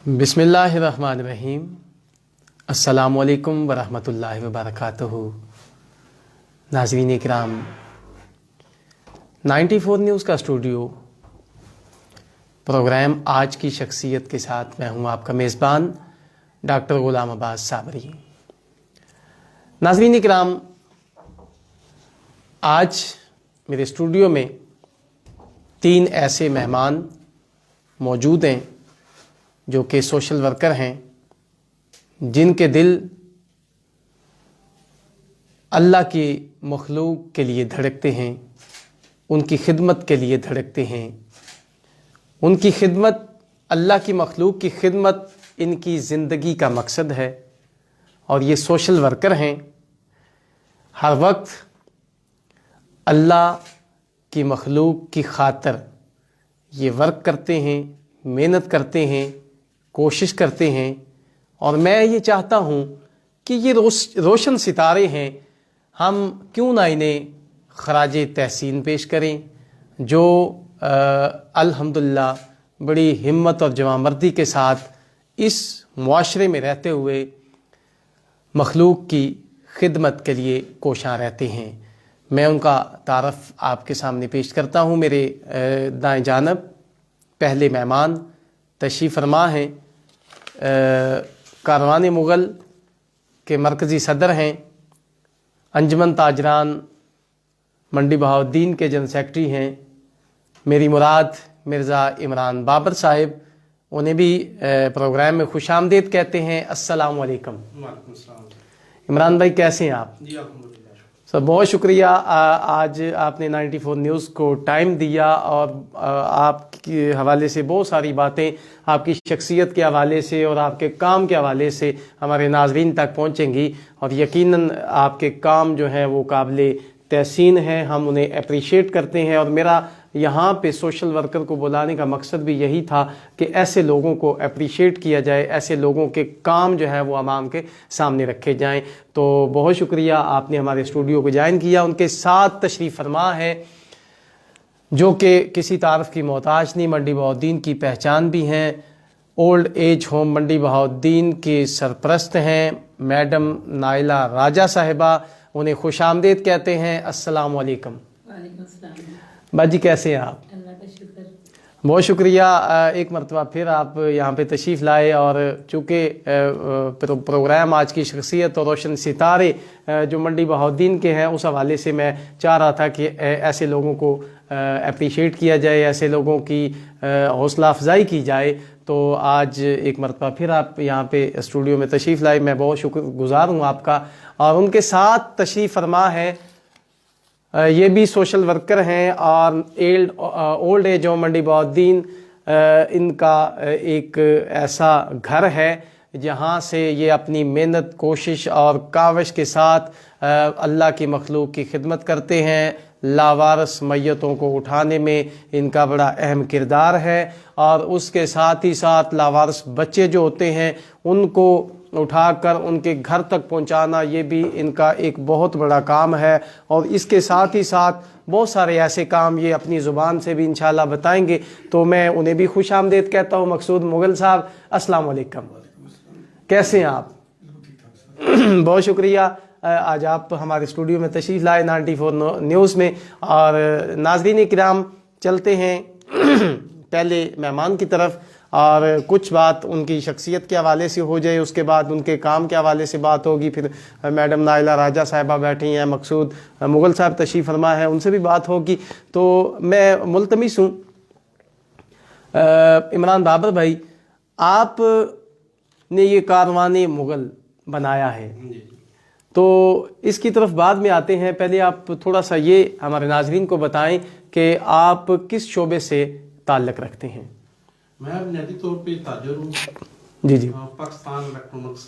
बिस्मिल्लाहिर्रहमानिर्रहीम। अस्सलामु अलैकुम वरहमतुल्लाहि वबरकातुहू। नाज़रीन इकराम, 94 न्यूज़ का स्टूडियो प्रोग्राम आज की शख्सियत के साथ मैं हूं आपका मेज़बान डॉक्टर गुलाम अब्बास साबरी। नाज़रीन इकराम, आज मेरे स्टूडियो में 3 ऐसे मेहमान मौजूद हैं जो कि सोशल वर्कर हैं, जिनके दिल अल्लाह की मखलूक के लिए धड़कते हैं, उनकी खिदमत के लिए धड़कते हैं। उनकी खिदमत, अल्लाह की मखलूक की खिदमत इनकी ज़िंदगी का मकसद है और ये सोशल वर्कर हैं। हर वक्त अल्लाह की मखलूक की खातिर ये वर्क करते हैं, मेहनत करते हैं, कोशिश करते हैं। और मैं ये चाहता हूँ कि ये रोशन सितारे हैं, हम क्यों ना इन्हें खराज तहसीन पेश करें, जो अल्हम्दुलिल्लाह बड़ी हिम्मत और जवामर्दी के साथ इस मुआशरे में रहते हुए मखलूक की खिदमत के लिए कोशां रहते हैं। मैं उनका तारफ़ आपके सामने पेश करता हूँ। मेरे दाएं जानब पहले मेहमान तशरीफ़ फरमा हैं, कारवान मुग़ल के मरकज़ी सदर हैं, अंजुमन ताजरान मंडी बहाउद्दीन के जनरल सेक्रेटरी हैं, मेरी मुराद मिर्ज़ा इमरान बाबर साहिब। उन्हें भी प्रोग्राम में खुशामदीद कहते हैं। अस्सलामु अलैकुम। इमरान भाई, कैसे हैं आप? जी अल्हम्दुलिल्लाह। सर बहुत शुक्रिया, आज आपने 94 न्यूज़ को टाइम दिया और आपके हवाले से बहुत सारी बातें आपकी शख्सियत के हवाले से और आपके काम के हवाले से हमारे नाज़रीन तक पहुंचेंगी और यकीनन आपके काम जो हैं वो काबिले तहसीन हैं, हम उन्हें अप्रिशिएट करते हैं। और मेरा यहाँ पे सोशल वर्कर को बुलाने का मकसद भी यही था कि ऐसे लोगों को अप्रिशिएट किया जाए, ऐसे लोगों के काम जो है वो आवाम के सामने रखे जाएं। तो बहुत शुक्रिया, आपने हमारे स्टूडियो को ज्वाइन किया। उनके साथ तशरीफ़ फरमा है जो कि किसी तारफ़ की मोहताज नहीं, मंडी बहाउद्दीन की पहचान भी हैं, ओल्ड एज होम मंडी बहाउद्दीन के सरपरस्त हैं, मैडम नाइला राजा साहिबा। उन्हें खुशामदीद कहते हैं। अस्सलामु अलैकुम। बाजी, कैसे हैं आप? अल्लाह का शुक्र। बहुत शुक्रिया, एक मरतबा फिर आप यहाँ पे तशरीफ़ लाए। और चूँकि प्रोग्राम आज की शख्सियत और रोशन सितारे जो मंडी बहाउद्दीन के हैं, उस हवाले से मैं चाह रहा था कि ऐसे लोगों को अप्रिशिएट किया जाए, ऐसे लोगों की हौसला अफजाई की जाए। तो आज एक मरतबा फिर आप यहाँ पे स्टूडियो में तशरीफ़ लाए, मैं बहुत शुक्रगुज़ार हूँ आपका। और उनके साथ तशरीफ़ फरमा है, ये भी सोशल वर्कर हैं और ओल्ड एज होम मंडी बहाउद्दीन इनका एक ऐसा घर है जहाँ से ये अपनी मेहनत, कोशिश और काविश के साथ अल्लाह की मखलूक की खिदमत करते हैं। लावारस मैयतों को उठाने में इनका बड़ा अहम किरदार है और उसके साथ ही साथ लावारस बच्चे जो होते हैं उनको उठाकर उनके घर तक पहुंचाना, ये भी इनका एक बहुत बड़ा काम है। और इसके साथ ही साथ बहुत सारे ऐसे काम ये अपनी ज़ुबान से भी इंशाल्लाह बताएंगे। तो मैं उन्हें भी खुशामदीद कहता हूँ। मकसूद मुग़ल साहब, अस्सलाम वालेकुम, कैसे हैं आप? बहुत शुक्रिया, आज आप हमारे स्टूडियो में तशरीफ़ लाए 94 न्यूज़ में। और नाज़रीन किराम, चलते हैं पहले मेहमान की तरफ और कुछ बात उनकी शख्सियत के हवाले से हो जाए, उसके बाद उनके काम के हवाले से बात होगी। फिर मैडम नाइला राजा साहिबा बैठी हैं, मकसूद मुग़ल साहब तशरीफ़ फरमा है, उनसे भी बात होगी। तो मैं मुल्तमिस हूँ इमरान बाबर भाई, आपने ये कारवान मुग़ल बनाया है, तो इसकी तरफ बाद में आते हैं। पहले आप थोड़ा सा ये हमारे नाज़रीन को बताएं कि आप किस शोबे से ताल्लुक़ रखते हैं? मैं बुनियादी तौर पे ताजर हूँ। जी जी। पाकिस्तान इलेक्ट्रॉनिक्स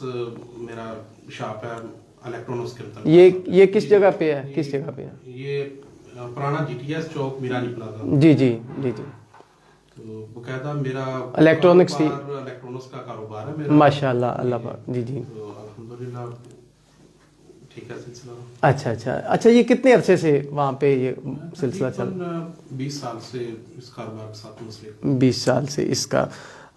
मेरा शॉप है, इलेक्ट्रॉनिक्स के अंदर। ये किस जगह पे है? किस जगह पे है? ये पुराना जीटीएस चौक मीरानी प्लाजा। जी जी जी जी। तो बकायदा मेरा इलेक्ट्रॉनिक्स का कारोबार है मेरा, माशाल्लाह, अल्लाह पाक। जी जी। तो अल्हम्दुलिल्लाह ठीक है सिलसिला। अच्छा, ये कितने अरसे से वहाँ पे ये सिलसिला चल? 20 साल से इस कारोबार के साथ मुंसलिक। 20 साल से इसका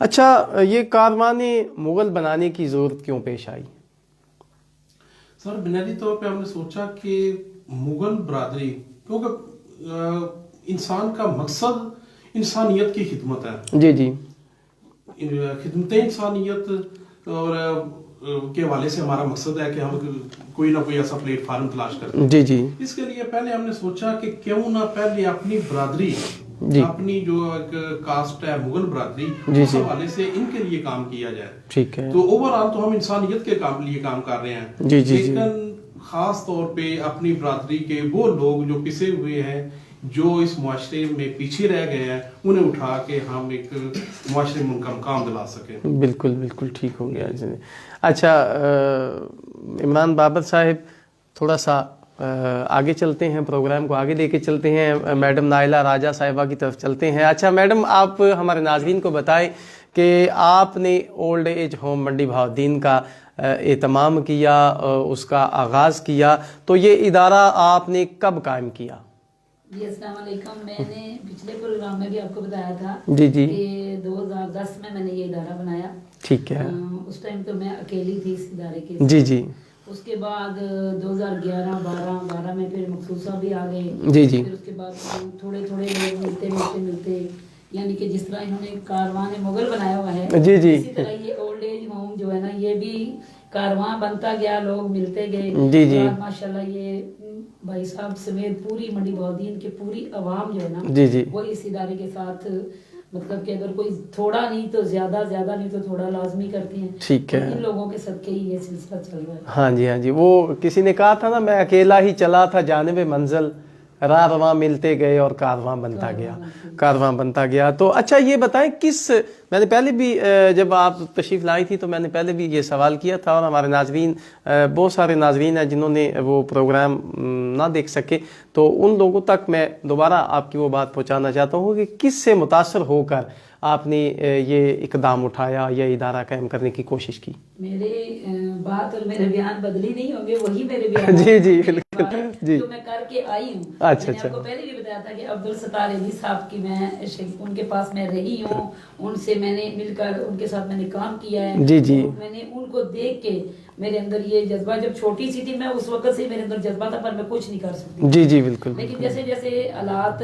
अच्छा, ये कारवान मुग़ल बनाने की ज़रूरत क्यों पेश आई? सर बुनियादी तौर पे हमने सोचा कि मुगल बरादरी, क्योंकि इंसान का मकसद इंसानियत की खिदमत है। जी जी। खिदमत इंसानियत और के हवाले से हमारा मकसद है कि हम कोई ना कोई ऐसा प्लेटफार्म तलाश करते हैं। जी जी। इसके लिए पहले हमने सोचा कि क्यों ना पहले अपनी बरादरी, अपनी जो एक कास्ट है मुगल बरादरी, उस हवाले से इनके लिए काम किया जाए। ठीक है। तो ओवरऑल तो हम इंसानियत के लिए काम कर रहे हैं, जी जी। लेकिन खास तौर पे अपनी बरादरी के वो लोग जो पिसे हुए हैं, जो इस मुआशरे में पीछे रह गए हैं, उन्हें उठा के हम एक मुआशरे में उनका मुकाम दिला सकें। बिल्कुल बिल्कुल ठीक हो गया जी। अच्छा, इमरान बाबर साहब, थोड़ा सा आगे चलते हैं, प्रोग्राम को आगे लेके चलते हैं, मैडम नाइला राजा साहिबा की तरफ चलते हैं। अच्छा मैडम, आप हमारे नाज़रीन को बताएं कि आपने ओल्ड एज होम मंडी बहाउद्दीन का एहतमाम किया, उसका आगाज़ किया, तो ये इदारा आपने कब कायम किया? जी अस्सलाम वालेकुम। मैंने पिछले प्रोग्राम में भी आपको बताया था जी जी कि 2010 में मैंने ये इदारा बनाया। ठीक है। उस टाइम तो मैं अकेली थी इस इदारे के। जी जी। उसके बाद 2011-12 में फिर मखसूस साहब भी आ गए। जी जी। फिर उसके बाद थोड़े थोड़े लोग मिलते यानी कि जिस तरह इन्होंने कारवान मुगल बनाया हुआ है, जी जी, इसी तरह ये ओल्ड एज होम जो है ना, ये भी कारवां बनता गया, लोग मिलते गए। जी जी। माशाल्लाह ये भाई साहब समेत पूरी मंडी बहाउद्दीन की पूरी अवाम जो है ना, जी जी, वो इस इदारे के साथ, मतलब कि अगर कोई थोड़ा नहीं तो ज्यादा नहीं तो थोड़ा लाजमी करती हैं। ठीक है। इन लोगों के सदके ही ये सिलसिला चल रहा है। हाँ जी हाँ जी। वो किसी ने कहा था ना, मैं अकेला ही चला था जानिब मंजिल, राह रवां मिलते गए और कारवां बनता गया। तो अच्छा ये बताएं, मैंने पहले भी जब आप तशरीफ़ लाई थी तो मैंने पहले भी ये सवाल किया था, और हमारे नाज़रीन, बहुत सारे नाज़रीन हैं जिन्होंने वो प्रोग्राम ना देख सके, तो उन लोगों तक मैं दोबारा आपकी वो बात पहुंचाना चाहता हूँ कि किस से मुतासर होकर आपने ये इकदाम उठाया या इदारा कायम करने की कोशिश की? मेरे बात और मेरे बयान बदली नहीं होंगे, वही मेरे बयान जी जी बिल्कुल जी। जो मैं करके आई हूँ। अच्छा मैंने आपको पहले भी बताया था कि अब्दुल सत्तार अली साहब की मैं उनके पास मैं रही हूँ, उनसे मैंने मिलकर उनके साथ मैंने काम किया है। जी जी। तो मैंने उनको देख के मेरे अंदर ये जज्बा, जब छोटी सी थी मैं, उस वक्त से मेरे अंदर जज्बा था, पर मैं कुछ नहीं कर सकती। जी जी बिल्कुल। लेकिन जैसे जैसे हालात,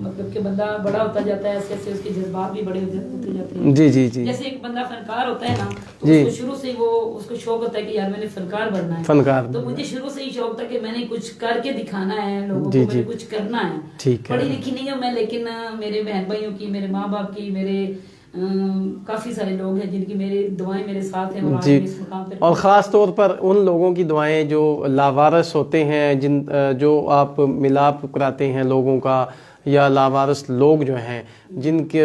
मतलब कि बंदा बड़ा होता जाता है, ऐसे ऐसे उसके जज्बात भी बड़े होते जाते हैं। जी जी जी। जैसे एक बंदा फनकार होता है ना, तो उसको शुरू से वो उसको शौक होता है कि यार मैंने फनकार बनना है। तो मुझे शुरू से ही शौक था कि मैंने कुछ करके दिखाना है लोगों को, मैंने कुछ करना है। ठीक है। पढ़ी लिखी नहीं हूँ मैं, लेकिन मेरे बहन भाइयों की, मेरे माँ बाप की, मेरे काफी सारे लोग हैं जिनकी मेरी दुआएं मेरे साथ हैं, और जी। इस मुकाम पे, और ख़ास तौर पर उन लोगों की दुआएं जो लावारिस होते हैं, जो आप मिलाप कराते हैं लोगों का, या लावारिस लोग जो हैं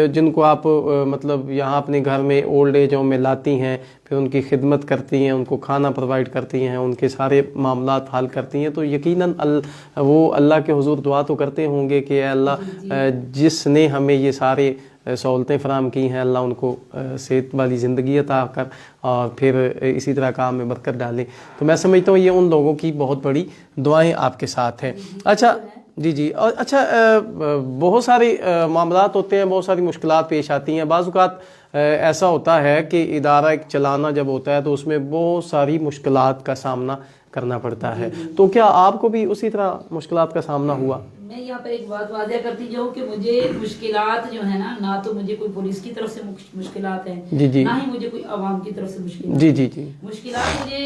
जिनको आप मतलब यहाँ अपने घर में ओल्ड एज होम में लाती हैं, फिर उनकी खिदमत करती हैं, उनको खाना प्रोवाइड करती हैं, उनके सारे मामलात हल करती हैं, तो यकीनन वो अल्लाह के हुजूर दुआ तो करते होंगे कि अल्लाह जिसने हमें ये सारे सहूलतें फराम की हैं, अल्लाह उनको सेहत वाली ज़िंदगी अता कर और फिर इसी तरह काम में बरकत डालें। तो मैं समझता हूँ ये उन लोगों की बहुत बड़ी दुआएं आपके साथ हैं। अच्छा जी जी। और अच्छा, बहुत सारे मामलात होते हैं, बहुत सारी मुश्किलात पेश आती हैं। बाज़ औक़ात ऐसा होता है कि इदारा एक चलाना जब होता है तो उसमें बहुत सारी मुश्किलात का सामना करना पड़ता है, तो क्या आपको भी उसी तरह मुश्किलात का सामना हुआ? मैं यहाँ पर एक बात वाज़ह करती जाऊँ कि मुझे मुश्किलात जो है ना तो मुझे कोई पुलिस की तरफ से मुश्किलात है, जी जी, ना ही मुझे कोई आवाम की तरफ से मुश्किल। जी जी जी। मुश्किलात मुझे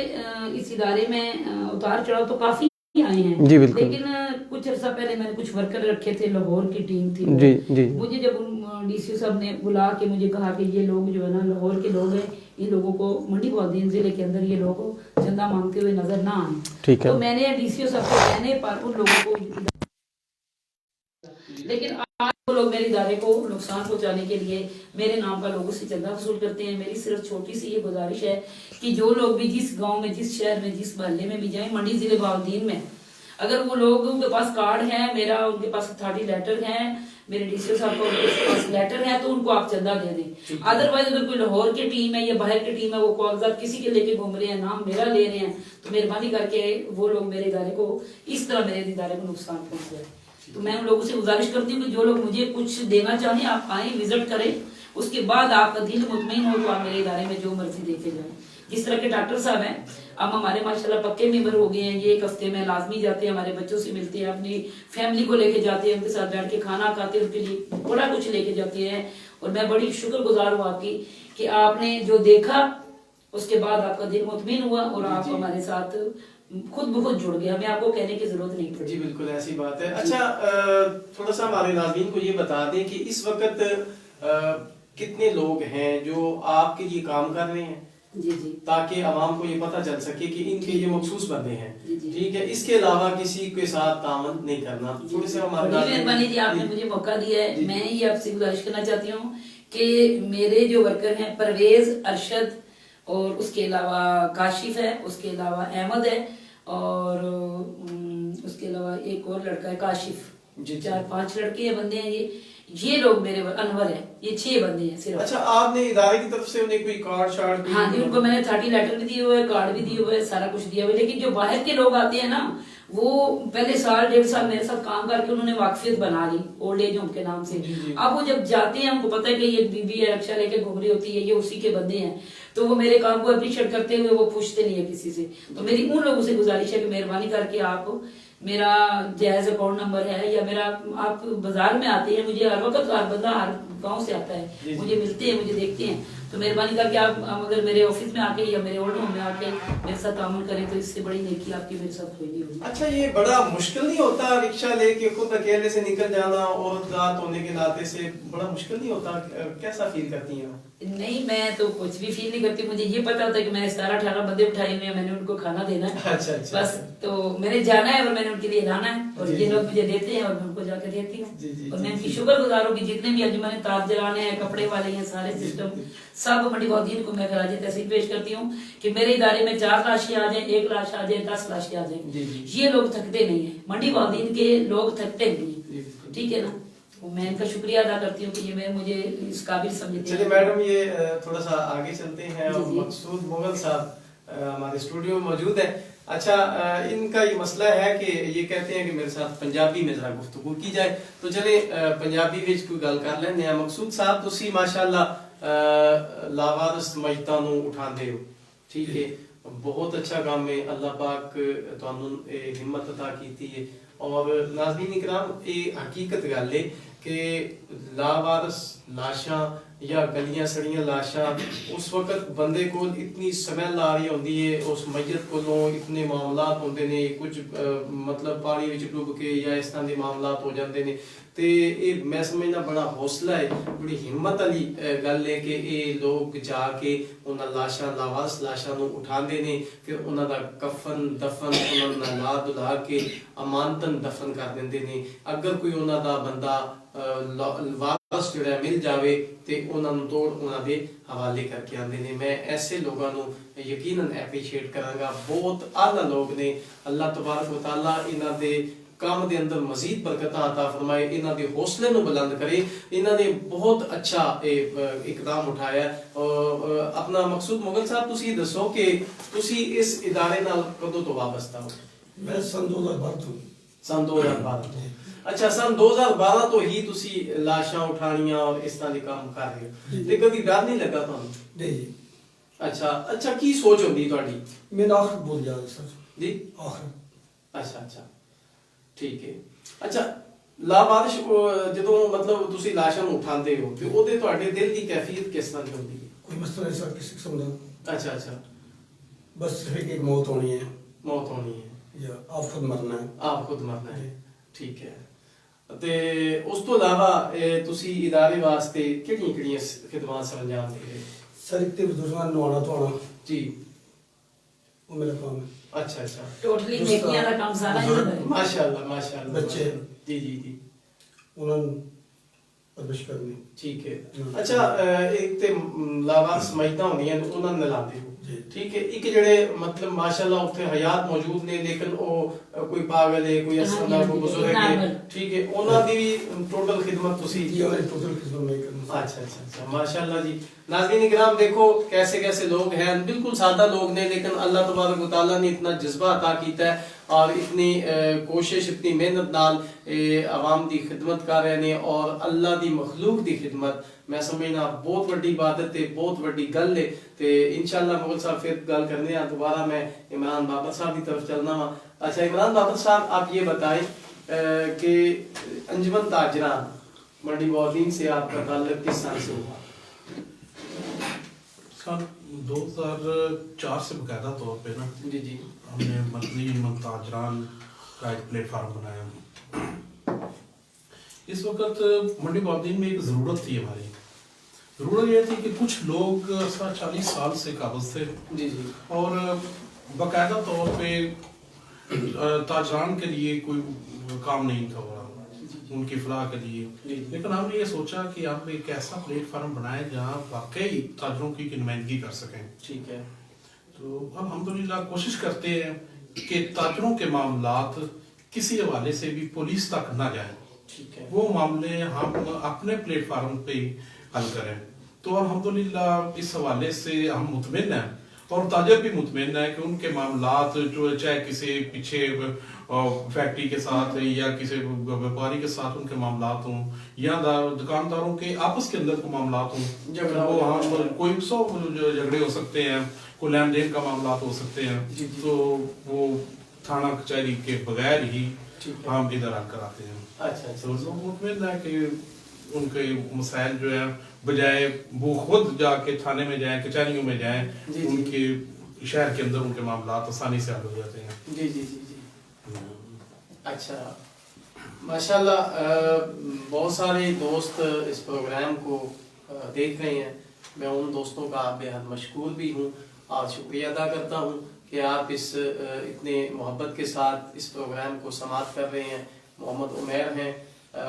इस इदारे में उतार चढ़ाव तो काफी आए हैं। जी बिल्कुल। लेकिन कुछ अर्सा पहले मैंने कुछ वर्कर रखे थे, लाहौर की टीम थी। जी जी। मुझे जब डीसी साहब ने बुला के मुझे कहा कि ये लोग जो है ना लाहौर के लोग हैं, इन लोगों को मंडी बहाउद्दीन जिले के अंदर ये लोग चंदा मांगते हुए नजर ना आए। ठीक है। तो मैंने डीसी साहब के कहने पर उन लोगों को, लेकिन आज वो लोग मेरे इदारे को नुकसान पहुंचाने के लिए मेरे नाम का लोगों से चंदा वसूल करते हैं। मेरी सिर्फ छोटी सी ये गुजारिश है कि जो लोग भी जिस गांव में, जिस शहर में, जिस मोहल्ले में भी जाएं, मंडी जिले बहाउद्दीन में, अगर वो लोग उनके पास कार्ड है मेरा, उनके पास अथॉरिटी लेटर है, मेरे डीसी साहब को उनके पास लेटर है, तो उनको आप चंदा दे दें। अदरवाइज अगर कोई लाहौर की टीम है या बाहर की टीम है, वो कागजात किसी के लेके घूम रहे हैं, नाम मेरा ले रहे हैं, तो मेहरबानी करके वो लोग मेरे इदारे को इस तरह मेरे इदारे को नुकसान पहुंच जाए। तो मैं उन लोगों से गुजारिश करती हूँ कि जो लोग मुझे कुछ देना चाहें, आप आए, विजिट करें, اس کے بعد آپ کا دل مطمئن ہو تو آپ میرے ادارے میں جو مرضی دیکھے جائیں. جس طرح کے ڈاکٹر صاحب ہیں اب ہمارے ماشاءاللہ پکے ممبر ہو گئے ہیں, یہ ایک ہفتے میں لازمی جاتے ہیں, ہمارے بچوں سے ملتے ہیں, اپنی فیملی کو لے کے جاتے ہیں, ان کے ساتھ بیٹھ کے کھانا کھاتے ہیں, ان کے لیے بڑا کچھ لے کے جاتے ہیں. اور میں بڑی شکر گزار ہوں آپ کی کہ آپ نے جو دیکھا اس کے بعد آپ کا دل مطمئن ہوا اور آپ ہمارے ساتھ خود بخود جڑ گیا, ہمیں آپ کو کہنے کی ضرورت نہیں پڑی. جی بالکل ایسی بات ہے. اچھا تھوڑا سا ہمارے ناظرین کو یہ بتا دیں کہ اس وقت کتنے لوگ ہیں جو آپ کے لیے کام کر رہے ہیں, جی جی, تاکہ عوام کو یہ پتہ چل سکے کہ ان کے یہ مخصوص بندے ہیں. جی جی, ٹھیک ہے, اس کے علاوہ کسی کے ساتھ تعاون نہیں کرنا. تھوڑے سے ہمارے مہربانی جی, آپ نے مجھے موقع دیا ہے. میں یہ آپ سے گزارش کرنا چاہتی ہوں کہ میرے جو ورکر ہیں پرویز, ارشد اور اس کے علاوہ کاشف ہے, اس کے علاوہ احمد ہے اور اس کے علاوہ ایک اور لڑکا ہے کاشف, 4-5 لڑکے ہیں, بندے ہیں یہ لوگ میرے انور ہیں, یہ 6 بندے ہیں صرف. اچھا آپ نے ادارے کی طرف سے انہیں کوئی کارڈ شارڈ؟ ہاں جی, ان کو میں نے 30 لیٹر بھی دیے ہوئے, کارڈ بھی دیے ہوئے, سارا کچھ دیا ہوا ہے. لیکن جو باہر کے لوگ آتے ہیں نا, وہ پہلے 1.5 سال میرے ساتھ کام کر کے انہوں نے واقفیت بنا لی اولڈ ایج ہوم کے نام سے. اب وہ جب جاتے ہیں ان کو پتہ ہے کہ یہ بی بی ہے, رکشا لے کے گھوم رہی ہوتی ہے, یہ اسی کے بندے ہیں, تو وہ میرے کام کو اپریشیٹ کرتے ہوئے وہ پوچھتے نہیں ہے کسی سے. تو میری ان لوگوں سے گزارش ہے کہ مہربانی کر کے آپ میرا جائز اکاؤنٹ نمبر ہے یا میرا, آپ بازار میں آتے ہیں, مجھے ہر وقت ہر بندہ ہر گاؤں سے آتا ہے, مجھے ملتے ہیں, مجھے دیکھتے ہیں, تو مہربانی کر کے آپ اگر میرے آفس میں آ کے یا میرے اولڈ ہوم میں آ کے میرے ساتھ تعامل کریں تو اس سے بڑی نیکی آپ کی میرے ساتھ کوئی نہیں ہوگی. اچھا یہ بڑا مشکل نہیں ہوتا رکشہ لے کے خود اکیلے سے نکل جانا, اور رات ہونے کے ناطے سے بڑا مشکل نہیں ہوتا؟ کیسا فیل کرتی ہیں؟ نہیں, میں تو کچھ بھی فیل نہیں کرتی. مجھے یہ پتا ہوتا ہے کہ میں نے 17-18 بندے اٹھائے ہوئے ہیں, میں نے ان کو کھانا دینا ہے. اچھا بس, تو میں نے جانا ہے اور میں نے ان کے لیے لانا ہے, اور یہ لوگ مجھے دیتے ہیں اور میں ان کو جا کے دیتی ہوں. اور میں ان کی شکر گزار ہوں کہ جتنے بھی انجمن تاجرانے ہیں, کپڑے والے ہیں, سارے سسٹم سب منڈی بہودین کو میں خراج تحسین پیش کرتی ہوں کہ میرے ادارے میں 4 لاشیں آ جائیں, 1 لاش آ جائے, 10 لاشیں آ جائیں, یہ لوگ تھکتے نہیں ہیں. منڈی بہودین کے لوگ تھکتے نہیں ہیں, ٹھیک ہے نا. میں ان کا شکریہ ادا کرتی ہوں کہ یہ مجھے اس قابل سمجھتے ہیں. چلیے میڈم, یہ تھوڑا سا آگے چلتے ہیں. مقصود مغل صاحب ہمارے اسٹوڈیو میں موجود ہیں. اچھا ان کا یہ مسئلہ ہے کہ یہ کہتے ہیں کہ میرے ساتھ پنجابی میں ذرا گفتگو کی جائے, تو چلے پنجابی وچ کوئی گل کر لینے ہیں. مقصود صاحب تسی ماشاءاللہ لاوارث میتاں نو اٹھاندے ہو, ٹھیک ہے, بہت اچھا کام ہے, اللہ پاک تانوں ہمت عطا کیتی ہے. اور ناظرین اکرام, یہ حقیقت گل ہے کہ لاوارث لاشاں یا گلیاں سڑیاں لاشاں اس وقت بندے کو اتنی سمیل آ رہی ہوندی ہے, اس میت کو اتنے معاملات ہوندے نے, کچھ مطلب پانی وچ ڈب کے یا اس طرح دے معاملات ہو جاندے نے. تے یہ میں سمجھنا بڑا حوصلہ ہے, بڑی ہمت والی گل ہے کہ یہ لوگ جا کے انہاں لاشاں لاوارث لاشاں نو اٹھاندے نے, پھر انہاں دا کفن دفن انہاں نال لا دلا کے امانتن دفن کر دیندے نے. اگر کوئی انہاں دا بندہ واپس جڑا مل جاوے تے انہاں نوں توڑ انہاں دے حوالے کر کے آندے نے. میں ایسے لوگاں نوں یقیناً اپریشیٹ کراں گا, بہت اعلیٰ لوگ نے. اللہ تبارک و تعالیٰ انہاں دے کام دے اندر مزید برکتاں عطا فرمائے, انہاں دے حوصلے نو بلند کرے. انہاں نے بہت اچھا اقدام اٹھایا. اپنا مقصود مغل صاحب تسی دسو کہ تسی اس ادارے نال کدوں تو وابستہ ہو؟ میں سن 2012 تو. سن 2012 تو. اچھا, سن 2012 تو ہی تسی لاشاں اٹھانیاں اور اس طرح دے کام کر رہے ہو, تے کبھی ڈر نہیں لگا تانوں؟ نہیں. اچھا کی سوچ ہوندی تہاڈی؟ میں آخر بول جا سر جی آخر. اچھا ٹھیک ہے. اچھا لاوارث جدوں مطلب تسی لاشاں نوں اٹھاندے ہو تے اودے تہاڈے دل دی کیفیت کس طرح دی ہوندی ہے؟ کوئی مسئلہ ایسا کسی قسم کا. اچھا بس صرف ایک موت ہونی ہے. موت ہونی ہے یا آپ خود مرنا ہے. آپ خود مرنا ہے, ٹھیک ہے. تے اس تو علاوہ تسی ادارے واسطے کیڑیاں خدمات سر انجام دے رہے؟ سر ایک تے بزرگاں نوانا دھوانا جی, وہ میرا کام ہے. اچھا ٹوٹلی نیکیاں دا کام سارا ہی ہے. ماشاءاللہ بچے جی انہوں نے پرورش کرنی. ٹھیک ہے. اچھا ایک تے لاوارث میتاں ہوندیاں انہاں نوں لاندے ہو, ٹھیک ہے. ایک جڑے مطلب ماشاءاللہ اتنے حیات موجود نے لیکن او کوئی پاگل ہے, کوئی اس طرح کوئی بزرگ ہے, ٹھیک ہے, انہاں دی بھی ٹوٹل خدمت تسی؟ جی انہوں نے ٹوٹل خدمت میں کرنا. اچھا ماشاءاللہ جی. ناظرین اکرام دیکھو کیسے لوگ ہیں, بالکل سادہ لوگ نے, لیکن اللہ تبارک و تعالیٰ نے اتنا جذبہ عطا کیتا ہے اور اتنی کوشش اتنی محنت نال عوام دی خدمت کر رہے ہیں. اور اللہ دی مخلوق دی خدمت मैं समझना बहुत वड्डी इबादत है, बहुत वड्डी गल है। ते इंशाअल्लाह मुगल साहब फिर गल करने हैं दोबारा। मैं इमरान बाबर साहब की तरफ चलना वा। अच्छा इमरान बाबर साहब, आप ये बताएं कि अंजुमन ताजरान मंडी बहाउद्दीन से आपका ताल्लुक किस साल से हुआ? सन 2004 से बाकायदा तौर पे ना जी जी हमने मदनी अंजुमन ताजरान का एक प्लेटफार्म बनाया। इस वक्त मंडी बहाउद्दीन में एक ज़रूरत थी, हमारी ज़रूरत ये थी कि कुछ लोग 40 साल से काबज़ थे जी जी और बाकायदा तौर पे ताजरान के लिए कोई काम नहीं था हो रहा उनकी फलाह के लिए। लेकिन हमने ये सोचा कि आप एक ऐसा प्लेटफार्म बनाएं जहाँ वाकई ताजरों की नुमाइंदगी कर सकें। ठीक है। तो अब अल्हम्दुलिल्लाह कोशिश करते हैं कि ताजरों के मामलात किसी हवाले से भी पुलिस तक ना जाए, ठीक है। वो मामले हम अपने प्लेटफार्म पे ही हल करें। तो अल्हम्दुलिल्लाह इस हवाले से हम मुतमिन हैं और ताजर भी मुतमिन है कि उनके मामलात जो चाहे किसी पीछे फैक्ट्री के साथ या किसी व्यापारी के साथ उनके मामलात हों या दुकानदारों के आपस के अंदर कोई मामलात हों, वो हम कोई 100 झगड़े हो सकते हैं, कोई लेन देन का मामलात हो सकते हैं, तो वो थाना कचहरी के बगैर ही हम इधर हल कराते हैं। अच्छा तो लोग मुतमिन है कि उनके मसाइल जो है बजाय वो खुद जाके थाने में जाएं, कचहरियों में जाएं, उनके शहर के अंदर उनके मामलात आसानी से हल हो जाते हैं। जी जी जी जी। अच्छा माशाल्लाह, बहुत सारे दोस्त इस प्रोग्राम को देख रहे हैं। मैं उन दोस्तों का बेहद मशकूर भी हूँ और शुक्रिया अदा करता हूँ कि आप इस इतने मोहब्बत के साथ इस प्रोग्राम को समाप्त कर रहे हैं। मोहम्मद उमैर हैं,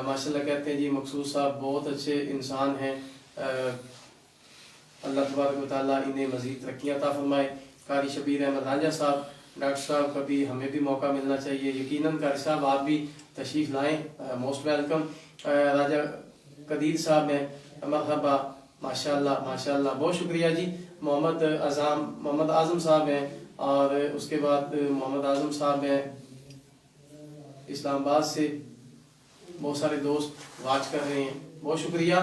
माशाल्लाह कहते हैं जी मकसूद साहब बहुत अच्छे इंसान हैं, अल्लाह तबारक व तआला इन्हें मज़ीद तरक्कियां अता फरमाए। कारी शबीर अहमद रांझा साहब, डॉक्टर साहब कभी हमें भी मौका मिलना चाहिए, यकीनन कारी साहब आप भी तशरीफ़ लाएँ, मोस्ट वेलकम। राजा कदीर साहब हैं, मरहबा, माशाल्लाह माशाल्लाह, बहुत शुक्रिया जी। मोहम्मद आज़म साहब हैं और उसके बाद मोहम्मद आज़म साहब हैं इस्लामाबाद से। बहुत सारे दोस्त वाच कर रहे हैं, बहुत शुक्रिया।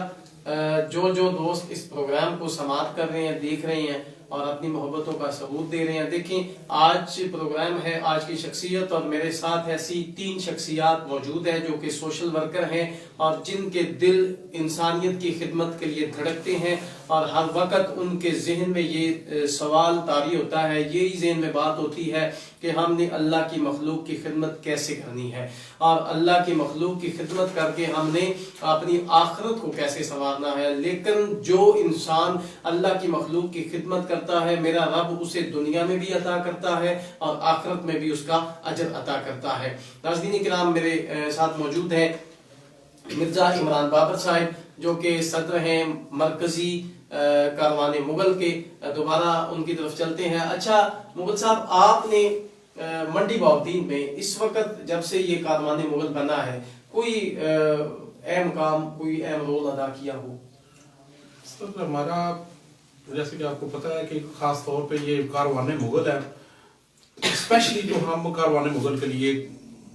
जो दोस्त इस प्रोग्राम को समाप्त कर रहे हैं, देख रहे हैं और अपनी मोहब्बतों का सबूत दे रहे हैं। देखें आज प्रोग्राम है आज की शख्सियत और मेरे साथ ऐसी 3 शख्सियात मौजूद हैं जो कि सोशल वर्कर हैं और जिनके दिल इंसानियत की खिदमत के लिए धड़कते हैं और हर वक्त उनके जहन में ये सवाल तारी होता है, यही जहन में बात होती है कि हमने अल्लाह की मखलूक की खिदमत कैसे करनी है और अल्लाह की मखलूक की खिदमत करके हमने अपनी आखिरत को कैसे संवारना है। लेकिन जो इंसान अल्लाह की मखलूक की खिदमत करता है, मेरा रब उसे दुनिया में भी अता करता है और आखिरत में भी उसका अजर अता करता है। नाज़रीन किराम, मेरे साथ मौजूद हैं मिर्जा इमरान बाबर साहब जो कि सदर हैं मरकजी कारवाने मुगल के। दोबारा उनकी तरफ चलते हैं। अच्छा मुगल साहब, आपने मंडी बहाउद्दीन में इस वक्त जब से ये कारवाने मुगल बना है कोई अहम काम, कोई अहम रोल अदा किया हो? सर हमारा जैसे कि आपको पता है कि खास तौर पे ये कारवाने मुगल है, स्पेशली जो हम कारवाने मुगल के लिए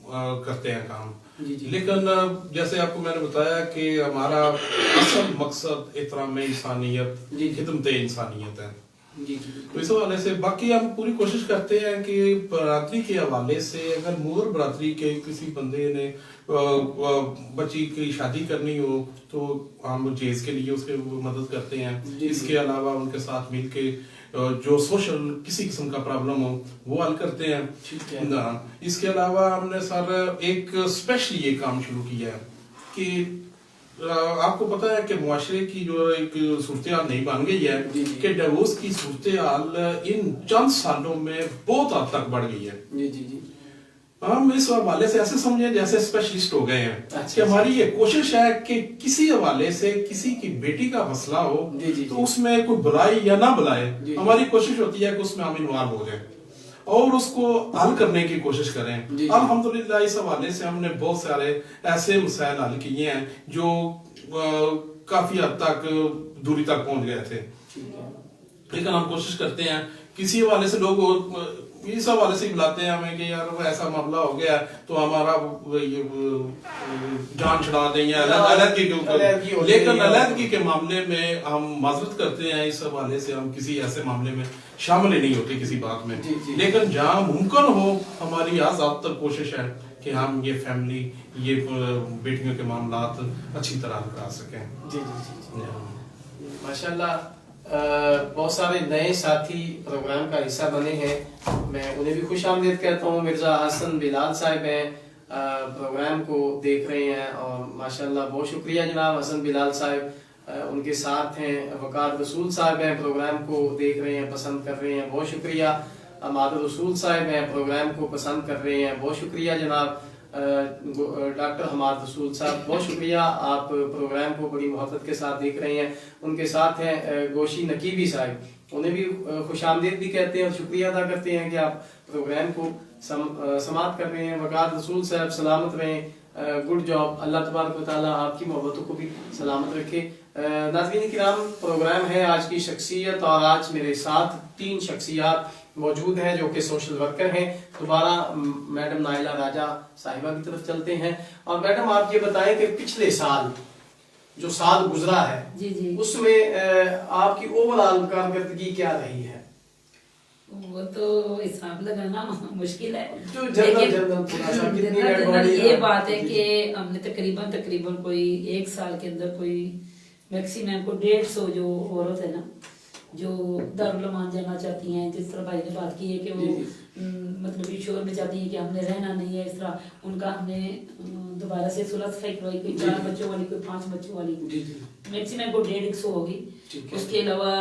करते हैं काम। लेकिन जैसे आपको मैंने बताया कि हमारा असल मकसद एहतराम इंसानियत, खिदमत इंसानियत है। तो इस हवाले से बाकी हम पूरी कोशिश करते हैं कि बरादरी के हवाले से अगर मुगल बरादरी के किसी बंदे ने बच्ची की शादी करनी हो तो हम जेज के लिए उसके मदद करते हैं। इसके अलावा उनके साथ मिलके जो सोशल किसी किस्म का प्रॉब्लम हो वो हल करते हैं। इसके अलावा हमने सर एक स्पेशली ये काम शुरू किया है कि आपको पता है कि मुआशरे की जो एक सूरत हाल नहीं बन गई है कि डिवोर्स की सूरत हाल इन चंद सालों में बहुत हद तक बढ़ गई है। हम इस हवाले से ऐसे समझे जैसे स्पेशलिस्ट हो गए हैं कि हमारी ये कोशिश है कि किसी हवाले से किसी की बेटी का मसला हो तो उसमें कोई बुलाए या ना बुलाए, हमारी कोशिश होती है कि उसमें हम इन्वॉल्व हो जाए और उसको हल करने की कोशिश करें। अल्हम्दुलिल्लाह इस हवाले से हमने बहुत सारे ऐसे मसाइल हल किए हैं जो काफी हद तक दूरी तक पहुंच गए थे। लेकिन हम कोशिश करते हैं किसी हवाले से लोग इस हवाले से बुलाते हैं हमें कि यार वो ऐसा मामला हो गया तो हमारा ये जान छुड़ा दें या अलहदगी के ऊपर, लेकिन अलहदगी के मामले में हम माजरत करते हैं, इस हवाले से हम किसी ऐसे मामले में शामिल ही नहीं होते किसी बात में। लेकिन जहाँ मुमकिन हो हमारी आज़ाद तक कोशिश है कि हम ये फैमिली ये बेटियों के मामला अच्छी तरह करा सकें। जी जी जी माशाल्लाह बहुत सारे नए साथी प्रोग्राम का हिस्सा बने हैं, मैं उन्हें भी खुश आमदीद कहता हूँ। मिर्ज़ा हसन बिलाल साहब हैं प्रोग्राम को देख रहे हैं और माशाल्लाह बहुत शुक्रिया जनाब हसन बिलाल साहब, उनके साथ हैं वकार रसूल साहब हैं प्रोग्राम को देख रहे हैं पसंद कर रहे हैं, बहुत शुक्रिया। अमाद रसूल साहब हैं प्रोग्राम को पसंद कर रहे हैं, बहुत शुक्रिया जनाब। डॉक्टर हमाद रसूल साहब बहुत शुक्रिया, आप प्रोग्राम को बड़ी मोहब्बत के साथ देख रहे हैं। उनके साथ हैं गोशी नकीबी साहब, उन्हें भी खुशामदीद भी कहते हैं और शुक्रिया अदा करते हैं कि आप प्रोग्राम को समाप्त कर रहे हैं। वकार रसूल साहब सलामत रहें, गुड जॉब, अल्लाह तबारक व तआला आपकी मोहब्बतों को भी सलामत रखे। नाज़रीन किराम प्रोग्राम है आज की शख्सियत और आज मेरे साथ 3 शख्सियात मौजूद हैं जो कि सोशल वर्कर हैं। दोबारा मैडम नाइला राजा साहिबा की तरफ चलते हैं और मैडम आप ये बताएं कि पिछले साल जो साल गुजरा है जी जी उसमें आपकी ओवरऑल कारकर्दगी क्या रही है? वो तो हिसाब लगाना मुश्किल है, जो जनरल ये बात है कि हमने तकरीबन कोई 1 साल के अंदर कोई मैक्सिमम को 150 जो औरत है ना जो दारुल मान जाना चाहती हैं, जिस तरह भाई ने बात की है कि वो मतलब शोर में चाहती है कि हमने रहना नहीं है, इस तरह उनका हमने दोबारा से सुलह सफाई करवाई, कोई 4 बच्चों वाली कोई 5 बच्चों वाली, मैक्सिमम को 150 होगी। उसके अलावा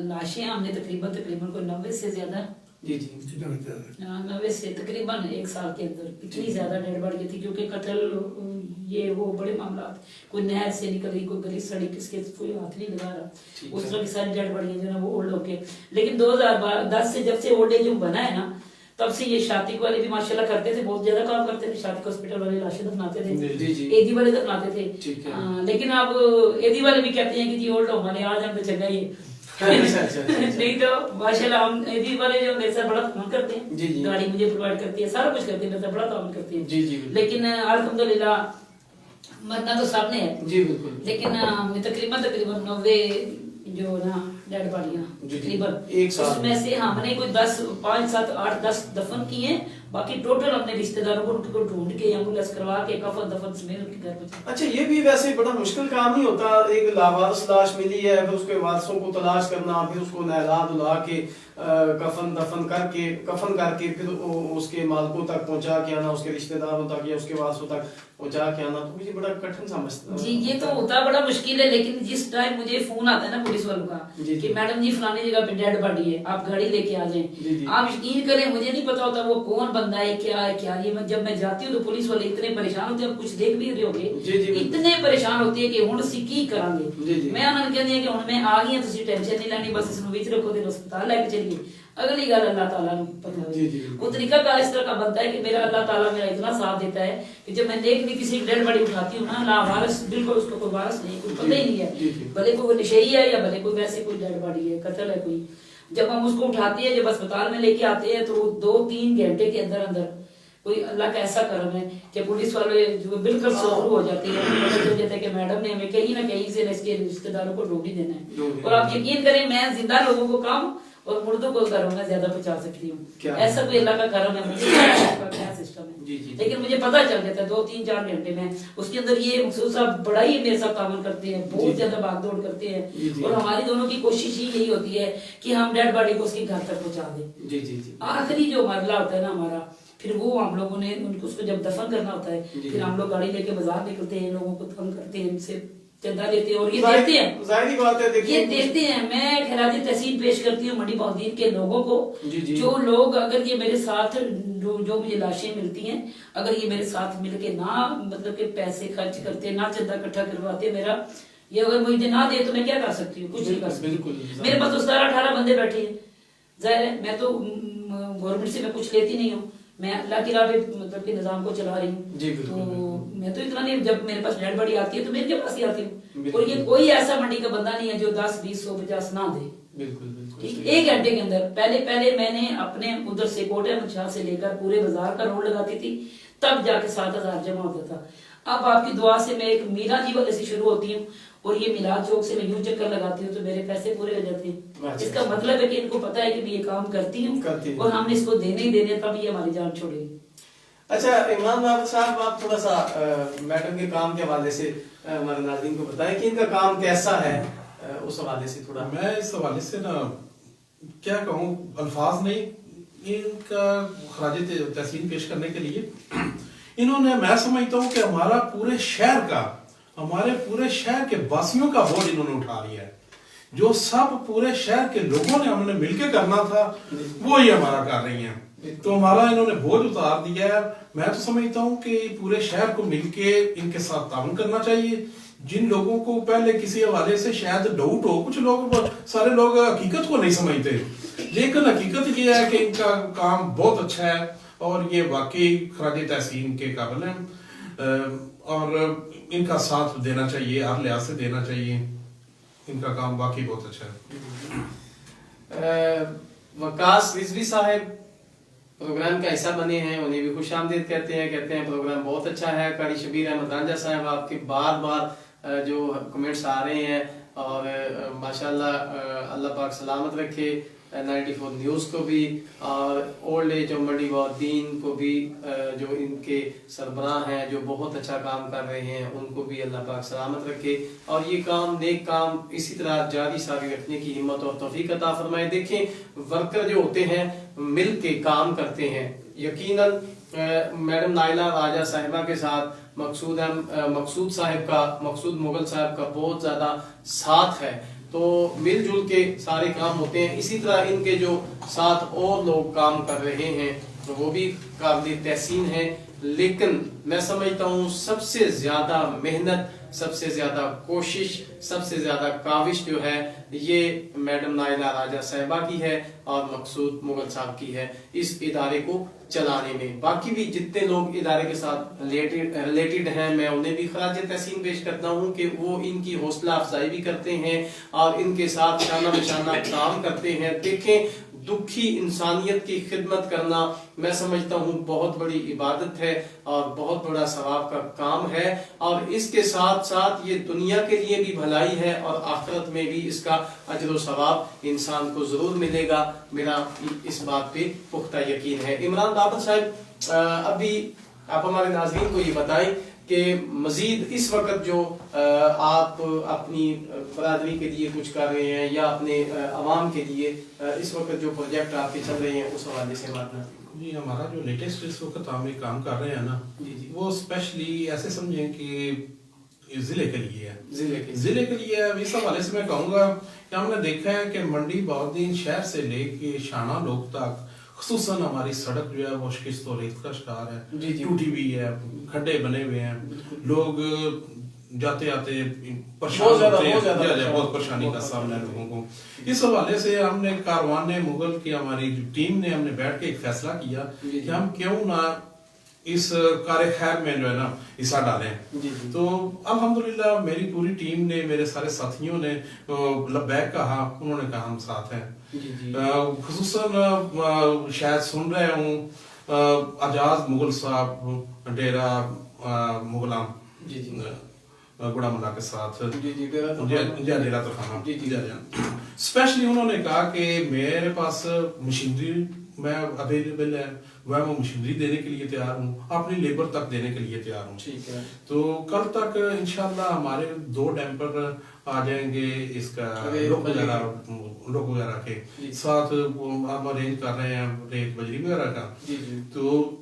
लाशें हमने तकरीबन को 90 से ज्यादा 90 से तकरीबन 1 साल के अंदर इतनी ज्यादा डेड बॉडी थी, क्योंकि कत्ल ये वो बड़े मामला, कोई नहर से निकल रही, कोई गली सड़ी, किसके कोई हाथ नहीं लगा रहा, उस तरह की सारी डेड बॉडी जो है ना वो ओल्ड होके। लेकिन 2010 से जब से ओल्ड एज होम बना है ना तब से ये शादी वाले भी माशाल्लाह करते थे, बहुत ज्यादा काम करते थे, शादी हॉस्पिटल वाले लाशें दफनाते थे, एदी वाले दफनाते थे। लेकिन अब एदी वाले भी कहते हैं कि जी ओल्ड होम वाले आ जाए तो चंगा ही नहीं तो माशाल्लाह हम एदी वाले जो मेरे साथ बड़ा काम करते हैं, गाड़ी मुझे प्रोवाइड करती है, सारा कुछ करती है, मेरे साथ बड़ा काम करती है। लेकिन अल्हम्दुलिल्लाह मरना तो सबने है जी बिल्कुल, लेकिन तकरीबन 90 जो ना डेड बॉडियां तकरीबन 1 साल उसमें से हमने कोई 10 5 7 8 10 दफन किए, बाकी टोटल अपने रिश्तेदारों को उनको ढूंढ के एम्बुलेंस करवा के कफन दफन समेत उनके घर पहुंचा। अच्छा ये भी वैसे बड़ा मुश्किल काम नहीं होता, एक लावारिस लाश मिली है फिर उसके वारिसों को तलाश करना, फिर उसको नहला धुला के कफन करके फिर उसके मालकों तक पहुंचा के आना, उसके रिश्तेदारों तक या उसके वारिसों तक पहुंचा के आना, तो मुझे बड़ा कठिन समझता जी। ये तो होता बड़ा मुश्किल है, लेकिन जिस टाइम मुझे फोन आता है ना पुलिस वालों का कि मैडम जी फलानी जगह पे डेड बॉडी है, आप गाड़ी लेके आ जाएं, आप यकीन करें मुझे नहीं पता होता वो कौन बंदा है क्या ये जब मैं जाती हूँ तो पुलिस वाले इतने परेशान होते हैं, कुछ देख भी रहे होगे, इतने परेशान होते हैं कि हुण ਅਸੀਂ ਕੀ ਕਰਾਂਗੇ। मैं उन्होंने कहती है कि हुण मैं आ गई हां, तुसी टेंशन नहीं लेनी, बस इसनु विच रखो ते अस्पताल लेके चलिए। अगली गल अल्लाह ताला को पता है, वो तरीका का इस तरह का बनता है कि मेरा अल्लाह ताला मेरा इतना साथ देता है कि जब मैं देख भी किसी डेड बॉडी उठाती हूँ ना, लावारिस बिल्कुल उसको कोई वारिस नहीं, कोई पता ही नहीं है, भले कोई नशेई है या भले कोई वैसे कोई डेड बॉडी है, कत्ल है कोई, जब हम उसको उठाते हैं जब अस्पताल में लेके आते हैं तो 2-3 घंटे के अंदर अंदर कोई अल्लाह का ऐसा करम है कि पुलिस वाले जो बिल्कुल शुरू हो जाते हैं, पता चल जाता है कि मैडम ने हमें कहीं ना कहीं से इसके रिश्तेदारों को ढूंढ ही देना है। और आप यकीन करें मैं जिंदा लोगों को कम और मुर्दों को घरों में ज्यादा पहुंचा सकती हूँ, ऐसा कोई अल्लाह का करम है, मुझे क्या सिस्टम है। लेकिन मुझे पता चल जाता है 2-3-4 घंटे में, उसके अंदर ये मखसूस साहब बड़ा ही मेरे साथ तामल करते हैं, बहुत ज्यादा भाग दौड़ करते हैं, और हमारी दोनों की कोशिश ही यही होती है कि हम डेड बॉडी को उसके घर तक पहुंचा दें। आखिरी जो मरला होता है ना हमारा, फिर वो हम लोगों ने उनको उसको जब दफन करना होता है, फिर हम लोग गाड़ी लेके बाजार निकलते हैं, लोगों को तंग करते हैं, उनसे चंदा लेते हैं और ये देते हैं, जाहिर बात है ये देते हैं। मैं खैराती तहसीन पेश करती हूँ मंडी बहाउद्दीन के लोगों को, जो लोग अगर ये मेरे साथ जो मुझे लाशें मिलती हैं, अगर ये मेरे साथ मिलके ना मतलब के पैसे खर्च करते, ना चंदा इकट्ठा करवाते, मेरा ये अगर मुझे ना दे तो मैं क्या कर सकती हूँ, कुछ नहीं कर सकती। मेरे पास तो 17-18 बंदे बैठे हैं, जाहिर है मैं तो गवर्नमेंट से मैं कुछ लेती नहीं हूँ, میں اللہ کی راہ پہ مطلب کہ نظام کو چلا رہی ہوں. جی بالکل. تو میں تو اتنا نہیں, جب میرے پاس ڈیڈ باڈی آتی ہے تو میرے پاس ہی آتی ہوں, اور یہ کوئی ایسا منڈی کا بندہ نہیں ہے جو 10 20 100 50 نہ دے. بالکل بالکل. ٹھیک, 1 گھنٹے کے اندر. پہلے میں نے اپنے ادھر سے کوٹے مچھا سے لے کر پورے بازار کا روڈ لگاتی تھی, تب جا کے 7,000 جمع ہوتا تھا. اب آپ کی دعا سے میں ایک میرا جی والے سے شروع ہوتی ہوں, اور یہ میلاد چوک سے میں یوں چکر لگاتی ہوں تو میرے پیسے پورے ہو جاتے ہیں. اس کا مطلب ہے کہ ان کو پتا ہے کہ میں یہ کام کرتی ہوں اور ہم نے اس کو دینے ہی دینے, تب یہ ہماری جان چھوڑے گی. اچھا عمران بابر صاحب, آپ تھوڑا سا میڈم کے کام کے حوالے سے ہمارے ناظرین کو بتائیں کہ ان کا کام کیسا ہے, اس حوالے سے تھوڑا. میں اس حوالے سے نا کیا کہوں, الفاظ نہیں, ان کا خراج تحسین پیش کرنے کے لیے انہوں نے, میں سمجھتا ہوں کہ ہمارے پورے شہر کے باسیوں کا بوجھ انہوں نے اٹھا لیا ہے. جو سب پورے شہر کے لوگوں نے ہم نے مل کے کرنا تھا وہی ہمارا کر رہی ہیں, تو ہمارا انہوں نے بوجھ اتار دیا ہے. میں تو سمجھتا ہوں کہ پورے شہر کو مل کے ان کے ساتھ تعاون کرنا چاہیے. جن لوگوں کو پہلے کسی حوالے سے شاید ڈاؤٹ ہو, کچھ لوگ, سارے لوگ حقیقت کو نہیں سمجھتے, لیکن حقیقت یہ ہے کہ ان کا کام بہت اچھا ہے اور یہ واقعی خراج تحسین کے قابل ہیں, اور ان کا ساتھ دینا چاہیے, ہر لحاظ سے دینا چاہیے. ان کا کام واقعی بہت اچھا ہے. وقاص رضوی صاحب پروگرام کا حصہ بنے ہیں, انہیں بھی خوش آمدید کہتے ہیں پروگرام بہت اچھا ہے. قاری شبیر احمد رانجھا صاحب, آپ کے بار جو کمنٹس آ رہے ہیں, اور ماشاءاللہ اللہ پاک سلامت رکھے 94 نیوز کو بھی, اور اولڈ ایج اور منڈی بہاؤالدین کو بھی, جو ان کے سربراہ ہیں جو بہت اچھا کام کر رہے ہیں, ان کو بھی اللہ پاک سلامت رکھے, اور یہ کام نیک کام اسی طرح جاری ساری رکھنے کی ہمت اور توفیق عطا فرمائے. دیکھیں ورکر جو ہوتے ہیں مل کے کام کرتے ہیں, یقیناً میڈم نائلہ راجہ صاحبہ کے ساتھ مقصود صاحب کا, مقصود مغل صاحب کا بہت زیادہ ساتھ ہے, تو مل جل کے سارے کام ہوتے ہیں. اسی طرح ان کے جو ساتھ اور لوگ کام کر رہے ہیں تو وہ بھی قابل تحسین ہیں, لیکن میں سمجھتا ہوں سب سے زیادہ محنت, سب سے زیادہ کوشش, سب سے زیادہ کاوش جو ہے یہ میڈم نائلہ راجہ صاحبہ کی ہے اور مقصود مغل صاحب کی ہے اس ادارے کو چلانے میں. باقی بھی جتنے لوگ ادارے کے ساتھ ریلیٹڈ ہیں, میں انہیں بھی خراج تحسین پیش کرتا ہوں کہ وہ ان کی حوصلہ افزائی بھی کرتے ہیں اور ان کے ساتھ شانہ بشانہ کام کرتے ہیں. دیکھیں دکھی انسانیت کی خدمت کرنا میں سمجھتا ہوں بہت بڑی عبادت ہے اور بہت بڑا ثواب کا کام ہے, اور اس کے ساتھ ساتھ یہ دنیا کے لیے بھی بھلائی ہے اور آخرت میں بھی اس کا اجر و ثواب انسان کو ضرور ملے گا, میرا اس بات پہ پختہ یقین ہے. عمران بابر صاحب, ابھی آپ ہمارے ناظرین کو یہ بتائیں کہ مزید اس وقت جو آپ اپنی برادری کے لیے کچھ کر رہے ہیں یا اپنے عوام کے لیے اس وقت جو پروجیکٹ آپ کے چل رہے ہیں اس حوالے سے بات. جی ہمارا جو لیٹسٹ اس وقت ہم ایک کام کر رہے ہیں نا, وہ اسپیشلی ایسے سمجھیں کہ ضلع کے لیے ہے, ضلع کے لیے. اس حوالے سے میں کہوں گا کہ ہم نے دیکھا ہے کہ منڈی بہاؤالدین شہر سے لے کے شانہ لوگ تک خصوصاً ہماری سڑک جو ہے وہ شکست و ریت کا شکار ہے, ٹوٹی ہوئی ہے, کھڈے بنے ہوئے ہیں, لوگ جاتے آتے پریشان ہوتے ہیں, بہت پریشانی کا سامنا ہے لوگوں کو. اس حوالے سے ہم نے کاروان مغل کی ہماری جو ٹیم نے, ہم نے بیٹھ کے ایک فیصلہ کیا کہ ہم کیوں نہ اس کار خیر میں جو ہے نا حصہ ڈالیں. تو الحمدللہ میری پوری ٹیم نے, میرے سارے ساتھیوں نے لبیک کہا, انہوں نے کہا ہم ساتھ ہیں. خصوصاً شاید سن رہے ہوں اعجاز مغل صاحب ڈیرہ مغلام گڑا ملا کے ساتھ, ڈیرہ ترخانہ, اسپیشلی انہوں نے کہا کہ میرے پاس مشینری میں اویلیبل ہے, میں وہ مشینری دینے کے لیے تیار ہوں, اپنی لیبر تک دینے کے لیے تیار ہوں. تو کل تک انشاءاللہ ہمارے 2 ڈیمپر آ جائیں گے اس کا لوگ وغیرہ کے ساتھ, ہم ارینج کر رہے ہیں ریت بجری وغیرہ کا. تو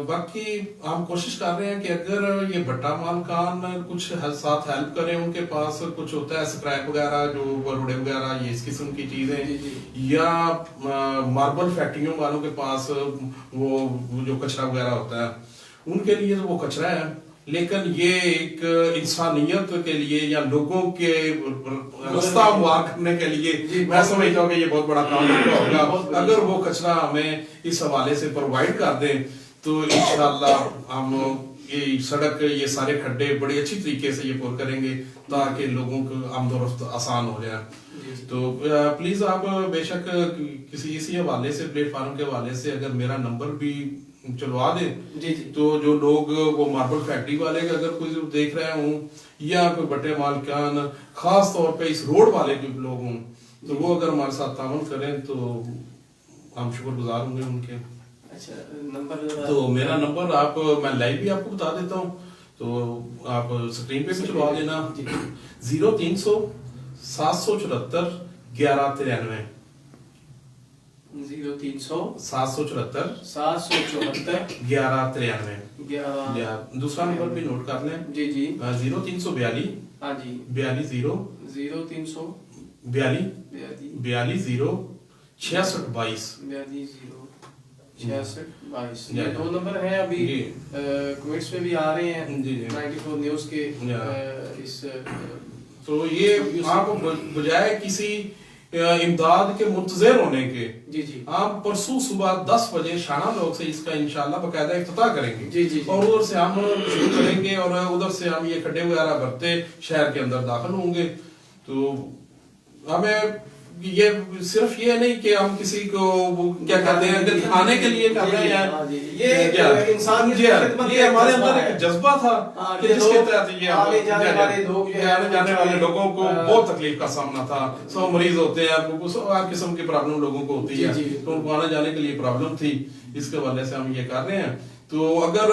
باقی ہم کوشش کر رہے ہیں کہ اگر یہ بٹا مالکان کچھ ساتھ ہیلپ کریں, ان کے پاس کچھ ہوتا ہے اسکریپ وغیرہ جو روڑے وغیرہ یہ اس قسم کی چیزیں, یا ماربل فیکٹریوں والوں کے پاس وہ جو کچرا وغیرہ ہوتا ہے ان کے لیے وہ کچرا ہے, लेकिन ये एक इंसानियत के लिए या लोगों के रास्ता हमवार करने के लिए मैं समझता हूँ कि ये बहुत बड़ा काम होगा। अगर वो कचरा हमें इस हवाले से प्रोवाइड कर दें तो इंशाल्लाह हम ये सड़क, ये सारे खड्डे बड़ी अच्छी तरीके से ये पूर करेंगे ताकि लोगों को आमदोरफ्त आसान हो जाए। तो प्लीज आप बेशक किसी इसी हवाले से, प्लेटफार्म के हवाले से अगर मेरा नंबर भी चलवा दें जी। तो जो लोग वो मार्बल फैक्ट्री वाले अगर कोई देख रहे हों या कोई बटे मालिकान, खास तौर पे इस रोड वाले भी लोग हों, तो वो अगर हमारे साथ ताउन करें तो हम शुक्रगुजार होंगे उनके। अच्छा, नंबर तो मेरा नंबर मैं लाइव भी आपको बता देता हूँ, तो आप स्क्रीन पे भी चलवा देना। 0300 774 1193 0300 774 774 1193। दूसरा नंबर भी नोट कर लें। जी जी। 0342 हाँ जी। 42 0 0300 42 42 0 66 22 66 22। जी। ये दो नंबर हैं, अभी जी। कमेंट्स में भी आ रहे हैं जी, जी। 94 न्यूज के इस तो ये आप बजाय किसी इमदाद के मुंतजर होने के, जी जी। आप परसों सुबह 10 बजे शाना लोग से इसका इंशाल्लाह बकायदा इफ्तिताह करेंगे। जी, जी, जी। और उधर से हम शुरू करेंगे और उधर से हम ये खड्डे वगैरह भरते शहर के अंदर दाखिल होंगे। तो हमें ये सिर्फ ये नहीं कि हम किसी को क्या कहते हैं दिखाने के लिए कर रहे हैं, ये इंसानियत की खिदमत ये हमारे अंदर एक जज्बा था कि जिसके तहत ये आने जाने वाले लोग, आने जाने वाले लोगों को बहुत तकलीफ का सामना था। 100 मरीज होते हैं, हर किस्म की प्रॉब्लम लोगों को होती है, तो उनको आने जाने के लिए प्रॉब्लम थी, इसके वजह से हम ये कर रहे हैं। तो अगर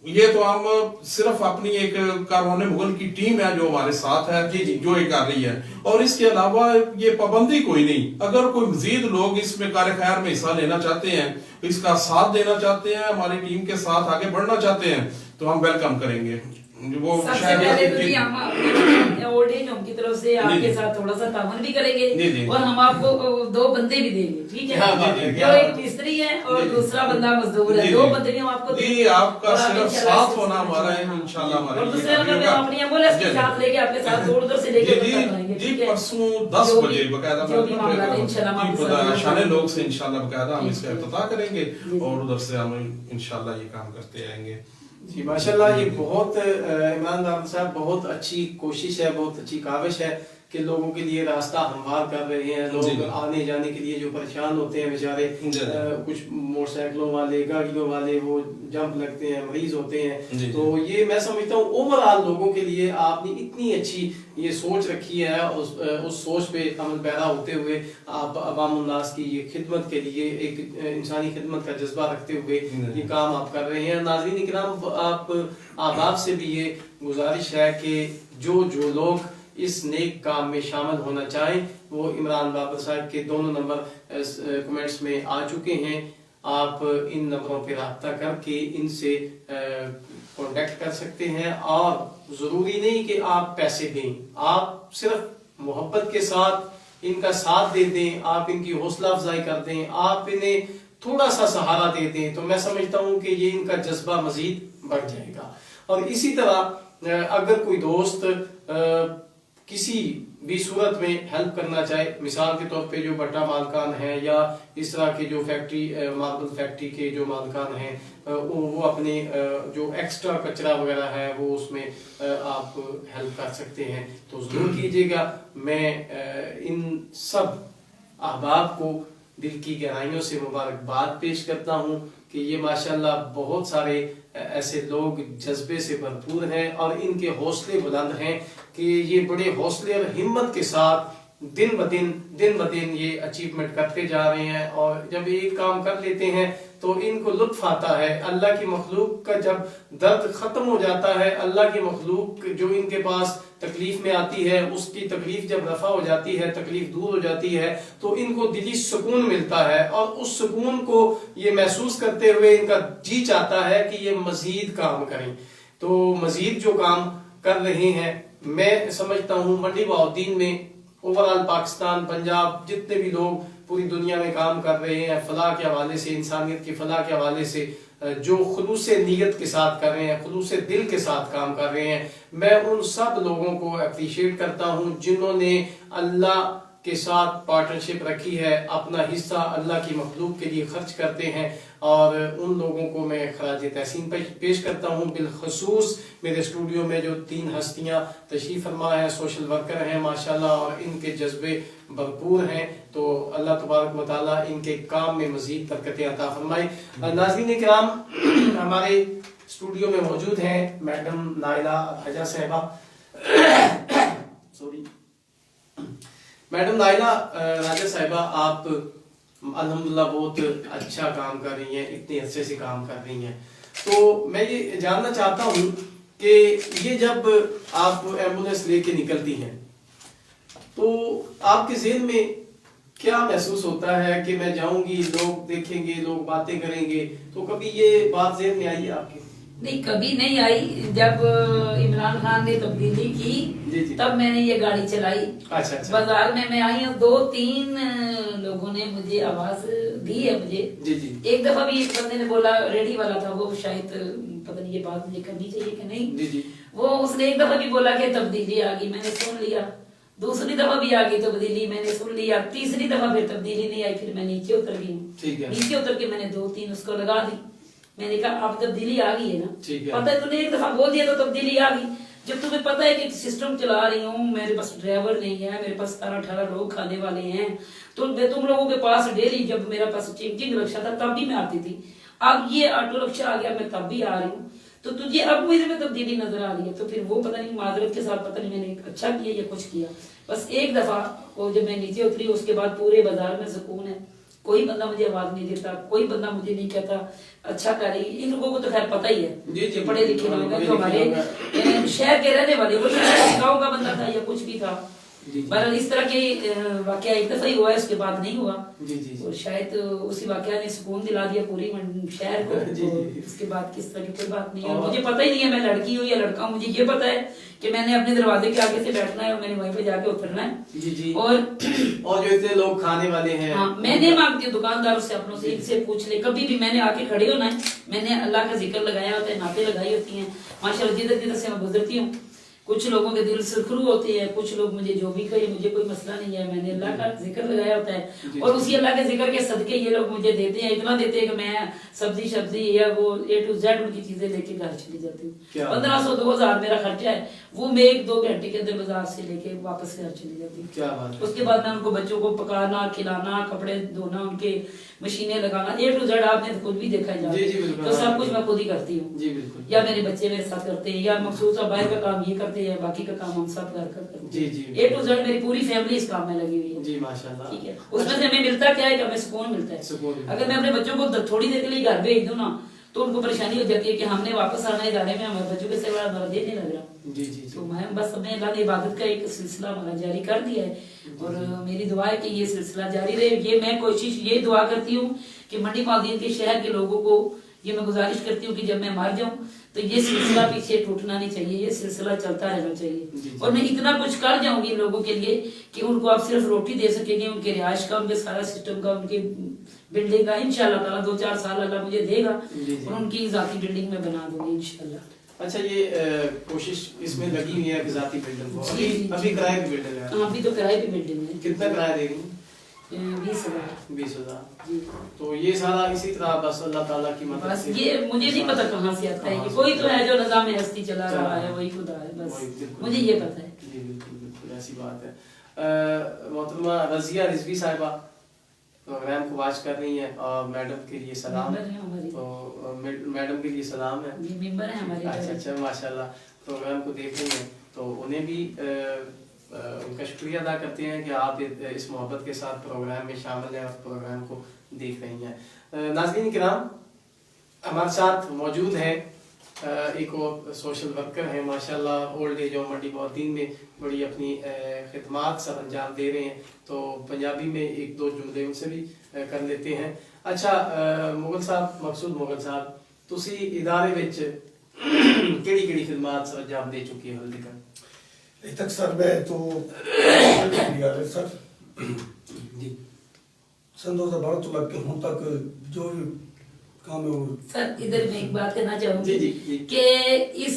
ये तो हम सिर्फ अपनी एक कारवाने मुगल की टीम है जो हमारे साथ है, जो ये कर रही है, और इसके अलावा ये पाबंदी कोई नहीं। अगर कोई मजीद लोग इसमें कार्य खैर में हिस्सा लेना चाहते हैं, इसका साथ देना चाहते हैं, हमारी टीम के साथ आगे बढ़ना चाहते हैं, तो हम वेलकम करेंगे। वो सबसे पहले तो जी हम ओल्ड एज होम की तरफ से आपके साथ थोड़ा सा तावन भी करेंगे और हम आपको 2 बंदे भी देंगे, ठीक है? जो एक मिस्त्री है और दूसरा बंदा मजदूर है, 2 बंदे भी हम आपको देंगे। आपका सिर्फ साथ होना हमारा है इंशाल्लाह। हमारे और दूसरे नंबर पे हम अपनी एम्बुलेंस के साथ लेके आपके साथ दूर दूर से लेके जी परसों 10 बजे बकायदा शाने लोग से इंशाल्लाह बकायदा हम इसका इफ्तिताह करेंगे और उधर से हम इंशाल्लाह ये काम करते आएंगे। जी माशाल्लाह, ये बहुत इमरान बाबर साहब बहुत अच्छी कोशिश है, बहुत अच्छी काविश है कि लोगों के लिए रास्ता हमवार कर रहे हैं। लोग आने जाने के लिए जो परेशान होते हैं बेचारे, कुछ मोटरसाइकिलों वाले, गाड़ियों वाले, वो जंप लगते हैं, मरीज होते हैं, तो ये मैं समझता हूँ ओवरऑल लोगों के लिए आपने इतनी अच्छी ये सोच रखी है, उस सोच पे अमल पैदा होते हुए आप अवामुन्नास की ये खिदमत के लिए एक इंसानी खिदमत का जज्बा रखते हुए ये काम आप कर रहे हैं। नाज़रीन इकराम, आप आबाद से भी ये गुजारिश है कि जो लोग इस नेक काम में शामिल होना चाहें, वो इमरान बाबर साहब के दोनों नंबर कमेंट्स में आ चुके हैं। आप इन नंबरों पे राब्ता करके इनसे कांटेक्ट कर सकते हैं, और जरूरी नहीं कि आप पैसे दें, आप सिर्फ मोहब्बत के साथ इनका साथ दे दें, आप इनकी हौसला अफजाई कर दें, आप इन्हें थोड़ा सा सहारा दे दें, तो मैं समझता हूँ कि ये इनका जज्बा मजीद बढ़ जाएगा। और इसी तरह अगर कोई दोस्त किसी भी सूरत में हेल्प करना चाहे, मिसाल के तौर पे जो बट्टा मालकान हैं या इस तरह के जो फैक्ट्री मार्बल फैक्ट्री के जो मालकान हैं, वो अपने जो एक्स्ट्रा कचरा वगैरह है वो उसमें आप हेल्प कर सकते हैं, तो जरूर कीजिएगा। मैं इन सब अहबाब को दिल की गहराइयों से मुबारकबाद पेश करता हूँ कि ये माशाल्लाह बहुत सारे ऐसे लोग जज्बे से भरपूर हैं और इनके हौसले बुलंद हैं कि ये बड़े हौसले और हिम्मत के साथ दिन ब दिन ये अचीवमेंट करते जा रहे हैं। और जब ये काम कर लेते हैं तो इनको लुत्फ आता है। अल्लाह की मखलूक का जब दर्द खत्म हो जाता है, अल्लाह की मखलूक जो इनके पास तकलीफ में आती है, उसकी तकलीफ जब रफा हो जाती है, तकलीफ दूर हो जाती है, तो इनको दिली सुकून मिलता है और उस सुकून को ये महसूस करते हुए इनका जी चाहता है कि ये मजीद काम करें। तो मजीद जो काम कर रहे हैं, मैं समझता हूँ मंडी बहाउद्दीन में ओवरऑल पाकिस्तान, पंजाब, जितने भी लोग पूरी दुनिया में काम कर रहे हैं फलाह के हवाले से, इंसानियत की फलाह के हवाले से, जो खुलूस नीयत के साथ कर रहे हैं, खुलूस दिल के साथ काम कर रहे हैं, मैं उन सब लोगों को अप्रिशिएट करता हूँ जिन्होंने अल्लाह के साथ पार्टनरशिप रखी है, अपना हिस्सा अल्लाह की मखलूक के लिए खर्च करते हैं, और उन लोगों को मैं खराज तहसीन पेश करता हूँ। बिलखसूस मेरे स्टूडियो में जो 3 हस्तियाँ तशरीफ़ फरमा है, सोशल वर्कर हैं माशाल्लाह, और इनके जज्बे भरपूर हैं, तो अल्लाह तबारक व तआला इनके काम में मज़ीद बरकतें अता फरमाए। नाज़रीन किराम, हमारे स्टूडियो में मौजूद हैं मैडम नाइला राजा साहिबा सॉरी मैडम नाइला राजा साहिबा, आप अल्हम्दुलिल्लाह बहुत अच्छा काम कर रही हैं, इतने अच्छे से काम कर रही हैं। तो मैं ये जानना चाहता हूँ कि ये जब आप एम्बुलेंस लेके निकलती हैं तो आपके ज़हन में क्या महसूस होता है कि मैं जाऊंगी, लोग देखेंगे, लोग बातें करेंगे, तो कभी ये बात ज़हन में आई है आपके? नहीं, कभी नहीं आई। जब इमरान खान ने तब्दीली जी, की तब मैंने ये गाड़ी चलाई। अच्छा। बाजार में मैं आई हूँ, 2-3 लोगों ने मुझे आवाज दी है मुझे। जी। एक दफा भी एक बंदे ने बोला, रेडी वाला था वो, शायद पता नहीं ये बात मुझे करनी चाहिए कि नहीं। जी। वो उसने एक दफा भी बोला कि तब्दीली आ गई, मैंने सुन लिया। दूसरी दफा भी आ गई तब्दीली, मैंने सुन लिया। तीसरी दफा फिर तब्दीली नहीं आई, फिर मैं नीचे उतर गई हूँ। नीचे उतर के मैंने 2-3 उसको लगा दी। मैंने कहा अब तब्दीली आ गई है ना, पता है तूने एक दफा बोल दिया तो तब्दीली आ गई। जब तुम्हें पता है कि सिस्टम चला रही हूँ, मेरे पास ड्राइवर नहीं है, मेरे पास 17-18 लोग खाने वाले हैं, तो मैं तुम लोगों के पास डेली, जब मेरा पास चिंकिंग रिक्शा था तब भी मैं आती थी, अब ये ऑटो रिक्शा आ गया, मैं तब भी आ रही हूँ, तो तुझे अब मेरे में तब्दीली नजर आ रही है। तो फिर वो पता नहीं माजरत के साथ, पता नहीं मैंने अच्छा किया या कुछ किया। बस एक दफा वो जब मैं नीचे उतरी, उसके बाद पूरे बाजार में सुकून है, कोई बंदा मुझे आवाज नहीं देता, कोई बंदा मुझे नहीं कहता अच्छा कर रही। इन लोगों को तो खैर पता ही है, जी, पढ़े लिखे लोग हैं, जो हमारे शहर के रहने वाले, वो गाँव का बंदा था या कुछ भी था। बहरहाल इस तरह के वाकया एक दफा ही हुआ है, उसके बाद नहीं हुआ। और शायद उसी वाकया ने सुकून दिला दिया पूरी शहर को। उसके बाद किस तरह की कोई बात नहीं है। मुझे पता ही नहीं है मैं लड़की हूँ या लड़का हूँ, मुझे ये पता है कि मैंने अपने दरवाजे के आगे से बैठना है और मैंने वहीं पे जाके उतरना है। और जो इतने लोग खाने वाले हैं, हाँ, मैं नहीं मांगती हूँ दुकानदारों से, अपनों से, इनसे पूछ ले। कभी भी मैंने आके खड़े होना है, मैंने अल्लाह का जिक्र लगाया होता है, नाते लगाई होती हैं माशाल्लाह, जिधर जिधर से मैं गुजरती हूँ। कुछ लोगों के दिल सुरखरू होते हैं, कुछ लोग मुझे जो भी कहे, मुझे कोई मसला नहीं है, मैंने अल्लाह का जिक्र लगाया होता है, और उसी अल्लाह के जिक्र के सदके ये लोग मुझे देते हैं, इतना देते हैं कि मैं सब्जी या वो A to Z उनकी चीजें लेके घर चली जाती हूँ। 1500-2000 मेरा खर्चा है, वो मैं 1-2 घंटे के अंदर बाजार से लेके वापस घर चली जाती हूँ। क्या बात है। उसके बाद मैं उनको बच्चों को पकाना, खिलाना, कपड़े धोना, उनके मशीनें लगाना, A to Z आपने खुद भी देखा है, तो सब कुछ मैं खुद ही करती हूँ। या मेरे बच्चे मेरे साथ करते हैं, या मखसूस बाहर का काम ये करते हैं, बाकी का काम हम सब घर कर करते हैं। A to Z मेरी पूरी फैमिली इस काम में लगी हुई है। जी माशाल्लाह। ठीक है, उसमें से हमें मिलता क्या है कि हमें सुकून मिलता है। अगर मैं अपने बच्चों को थोड़ी देर के लिए घर भेज दूं ना, तो उनको परेशानी हो जाती है कि हमने वापस आना है इदारे में, हमारे बच्चों के सिवा हमारा दिल नहीं लग रहा। तो मैं बस अपने अल्लाह ने इबादत का एक सिलसिला हमारा जारी कर दिया है, और मेरी दुआ है कि ये सिलसिला जारी रहे। ये मैं कोशिश ये दुआ करती हूँ कि मंडी मालदीन के शहर के लोगों को ये मैं गुजारिश करती हूँ कि जब मैं मर जाऊं तो ये सिलसिला पीछे टूटना नहीं चाहिए, ये सिलसिला चलता रहना चाहिए। और मैं इतना कुछ कर जाऊंगी लोगों के लिए कि उनको आप सिर्फ रोटी दे सकेंगे, उनके रिहाइश का, उनके सारा सिस्टम का, उनकी बिल्डिंग का इंशाल्लाह ताला 2-4 साल अल्लाह मुझे देगा और उनकी जाती बिल्डिंग में बना दूंगी इंशाल्लाह। अच्छा, ये कोशिश इसमें लगी हुई है कि जाती बिल्डिंग को, अभी किराए की बिल्डिंग है? हाँ, अभी तो किराए की बिल्डिंग है। कितना किराया देगी? 20,000। तो ये सारा इसी तरह बस अल्लाह ताला की मदद बस से, ये मुझे नहीं पता कहाँ से आता है, ये कोई तो है जो निजाम हस्ती चला रहा है, वही खुदा है, बस मुझे ये पता है। जी बिल्कुल ऐसी बात है। मोहतरमा रजिया रिजवी साहिबा प्रोग्राम को वॉच कर रही हैं, और मैडम के लिए सलाम। तो मैडम के लिए सलाम है, मेंबर है हमारे। अच्छा माशाल्लाह, प्रोग्राम को देख रही हैं, तो उन्हें भी उनका शुक्रिया अदा करते हैं कि आप इस मोहब्बत के साथ प्रोग्राम में शामिल हैं और प्रोग्राम को देख रही हैं। नाज़रीन किराम, हमारे साथ मौजूद हैं एक और सोशल वर्कर हैं माशाल्लाह, ओल्ड एज होम मंडी बहाउद्दीन में बड़ी अपनी खिदमात सब अंजाम दे रहे हैं, तो पंजाबी में 1-2 जुमले उनसे भी कर लेते हैं। अच्छा मुगल साहब, मकसूद मुगल साहब, तुसी इदारे विच केड़ी-केड़ी खिदमात सब अंजाम दे चुकी है हाल तक? अभी तक सर मैं तो सर जी सन 2012 ਤੋਂ ਲੱਗ ਕੇ ਹੁਣ ਤੱਕ ਜੋ ਵੀ काम है वो सर इधर मैं एक बात कहना चाहूंगी जी, जी। कि इस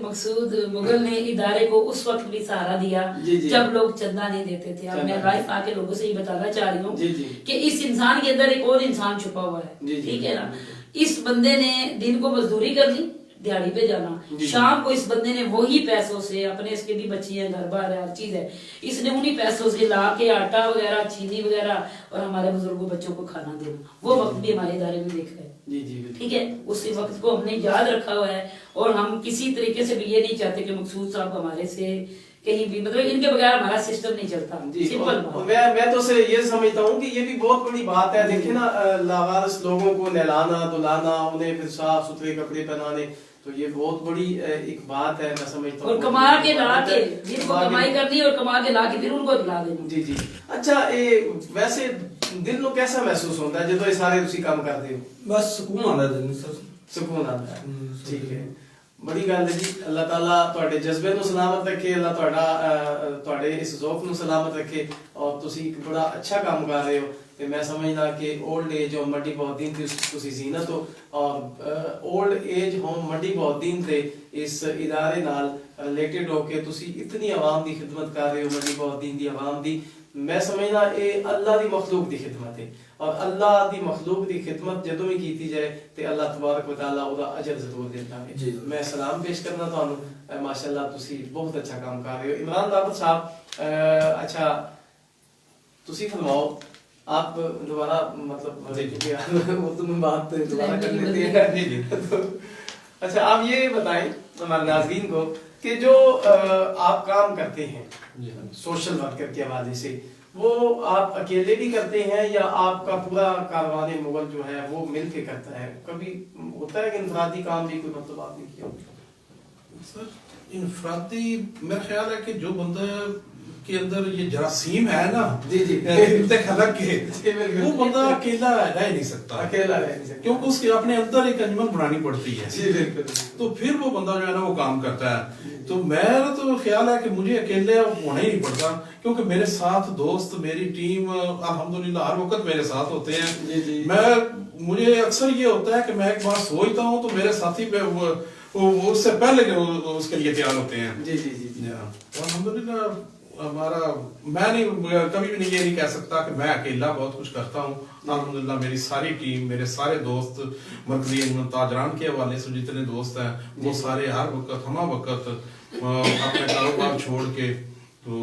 मकसूद मुगल ने इदारे को उस वक्त भी सहारा दिया जी, जी। जब लोग चंदा नहीं देते थे। अब मैं चंदा। लाइफ आके लोगों से ये बताना चाह रही हूँ जी, जी। कि इस इंसान के अंदर एक और इंसान छुपा हुआ है, जी, जी, ठीक है ना। बिल्कुल। इस बंदे ने दिन को मजदूरी करनी, दिहाड़ी पे जाना, जी। शाम को इस बंदे ने वही पैसों से, अपने इसके भी बच्ची है, घर बार है, हर चीज है, इसने उन्हीं पैसों से ला के आटा वगैरह, चीनी वगैरह और हमारे बुजुर्गों बच्चों को खाना देना। वो वक्त भी हमारे इदारे में देखा है, जी जी बिल्कुल। ठीक है। उसी वक्त को हमने याद रखा हुआ है और हम किसी तरीके से भी ये नहीं चाहते कि मकसूद साहब हमारे से कहीं भी, मतलब इनके बगैर हमारा सिस्टम नहीं चलता। जी, सिंपल और बात। मैं तो सिर्फ ये समझता हूँ कि ये भी बहुत बड़ी बात है। देखिए ना, लावारिस लोगों को नहलाना धुलाना, उन्हें फिर साफ सुथरे कपड़े पहनाने, तो ये बहुत बड़ी एक बात है, मैं समझता हूँ। और कमा के ला के, जिनको कमाई करनी है और कमा के ला के फिर उनको दिला देना। जी जी। अच्छा, वैसे दिल ਨੂੰ कैसा महसूस होता है ਜਦੋਂ ਇਹ ਸਾਰੇ ਤੁਸੀਂ ਕੰਮ ਕਰਦੇ ਹੋ? बस सुकून आना है दिन सर। ਸਕੂਨ ਆਉਂਦਾ ਹੈ। ਠੀਕ ਹੈ, ਬੜੀ ਗੱਲ ਹੈ ਜੀ। ਅੱਲਾਹ ਤਾਲਾ ਤੁਹਾਡੇ ਜਜ਼ਬੇ ਨੂੰ ਸਲਾਮਤ ਰੱਖੇ, ਅੱਲਾਹ ਤੁਹਾਡੇ ਇਸ ਜ਼ੌਕ ਨੂੰ ਸਲਾਮਤ ਰੱਖੇ, ਔਰ ਤੁਸੀਂ ਇੱਕ ਬੜਾ ਅੱਛਾ ਕੰਮ ਕਰ ਰਹੇ ਹੋ। ਤੇ ਮੈਂ ਸਮਝਦਾ ਕਿ 올ਡ ਏਜ ਹੋਮ ਮੰਡੀ ਬਹੁਦੀਨ ਦੀ ਤੁਸੀਂ ਜ਼ੀਨਤ ਹੋ, ਔਰ 올ਡ ਏਜ ਹੋਮ ਮੰਡੀ ਬਹੁਦੀਨ ਦੇ ਇਸ ਇਦਾਰੇ ਨਾਲ ਰਿਲੇਟਡ ਹੋ ਕੇ ਤੁਸੀਂ ਇਤਨੀ ਆਵਾਮ ਦੀ ਖਿਦਮਤ ਕਰ ਰਹੇ ਹੋ, ਮੰਡੀ ਬਹੁਦੀਨ ਦੀ ਆਵਾਮ ਦੀ। ਮੈਂ ਸਮਝਦਾ ਇਹ ਅੱਲਾਹ ਦੀ ਮਖਲੂਕ ਦੀ ਖਿਦਮਤ ਹੈ, ਔਰ ਅੱਲਾਹ ਦੀ ਮਖਲੂਕ ਦੀ ਖਿਦਮਤ ਜਦੋਂ ਵੀ ਕੀਤੀ ਜਾਏ ਤੇ ਅੱਲਾਹ ਤਬਾਰਕ व तआला ਉਹਦਾ ਅਜਰ ਜ਼ਰੂਰ ਦਿੰਦਾ ਹੈ। ਮੈਂ ਸਲਾਮ ਪੇਸ਼ ਕਰਨਾ ਤੁਹਾਨੂੰ, ਮਾਸ਼ਾਅੱਲਾ ਤੁਸੀਂ ਬਹੁਤ ਅੱਛਾ ਕੰਮ ਕਰ ਰਹੇ ਹੋ। ਇਮਰਾਨ ਦਾਵਤ ਸਾਹਿਬ, ਅੱਛਾ ਤੁਸੀਂ फरमाओ, आप दोबारा मतलब उर्दू में बात दोबारा कर लेते हैं। जी जी। अच्छा, आप ये बताएं हमारे नाज़रीन को कि जो आप काम करते हैं सोशल वर्कर के हवाले से, वो आप अकेले भी करते हैं या आपका पूरा कारवान मुगल जो है वो मिल के करता है? कभी होता है कि इंफरादी काम भी कोई मतलब आपने किया? सर इनफरादी मेरा ख्याल है कि जो बंदा के अंदर ये जरासीम है ना, जी जी, खलक के, वो बंदा अकेला रह नहीं सकता, अकेला रह नहीं सकता, क्योंकि उसके अपने अंदर एक अंजुमन बनानी पड़ती है। जी बिल्कुल। तो फिर वो बंदा जो है ना वो काम करता है। तो मेरा तो ख्याल है कि मुझे अकेले होना ही नहीं पड़ता, क्योंकि मेरे साथ दोस्त, मेरी टीम अल्हम्दुलिल्लाह हर वक्त मेरे साथ होते हैं। जी जी। मुझे अक्सर ये होता है कि मैं एक बार सोचता हूँ तो मेरे साथी वो उससे पहले उसके लिए तैयार होते हैं। जी जी जी। अल्हम्दुलिल्लाह हमारा, मैं नहीं कभी भी नहीं ये नहीं कह सकता कि मैं अकेला बहुत कुछ करता हूँ। अल्हम्दुलिल्लाह मेरी सारी टीम, मेरे सारे दोस्त, मरकजी ताजरान के हवाले से जितने दोस्त हैं वो सारे हर वक्त हमा वक्त अपने कारोबार छोड़ के तो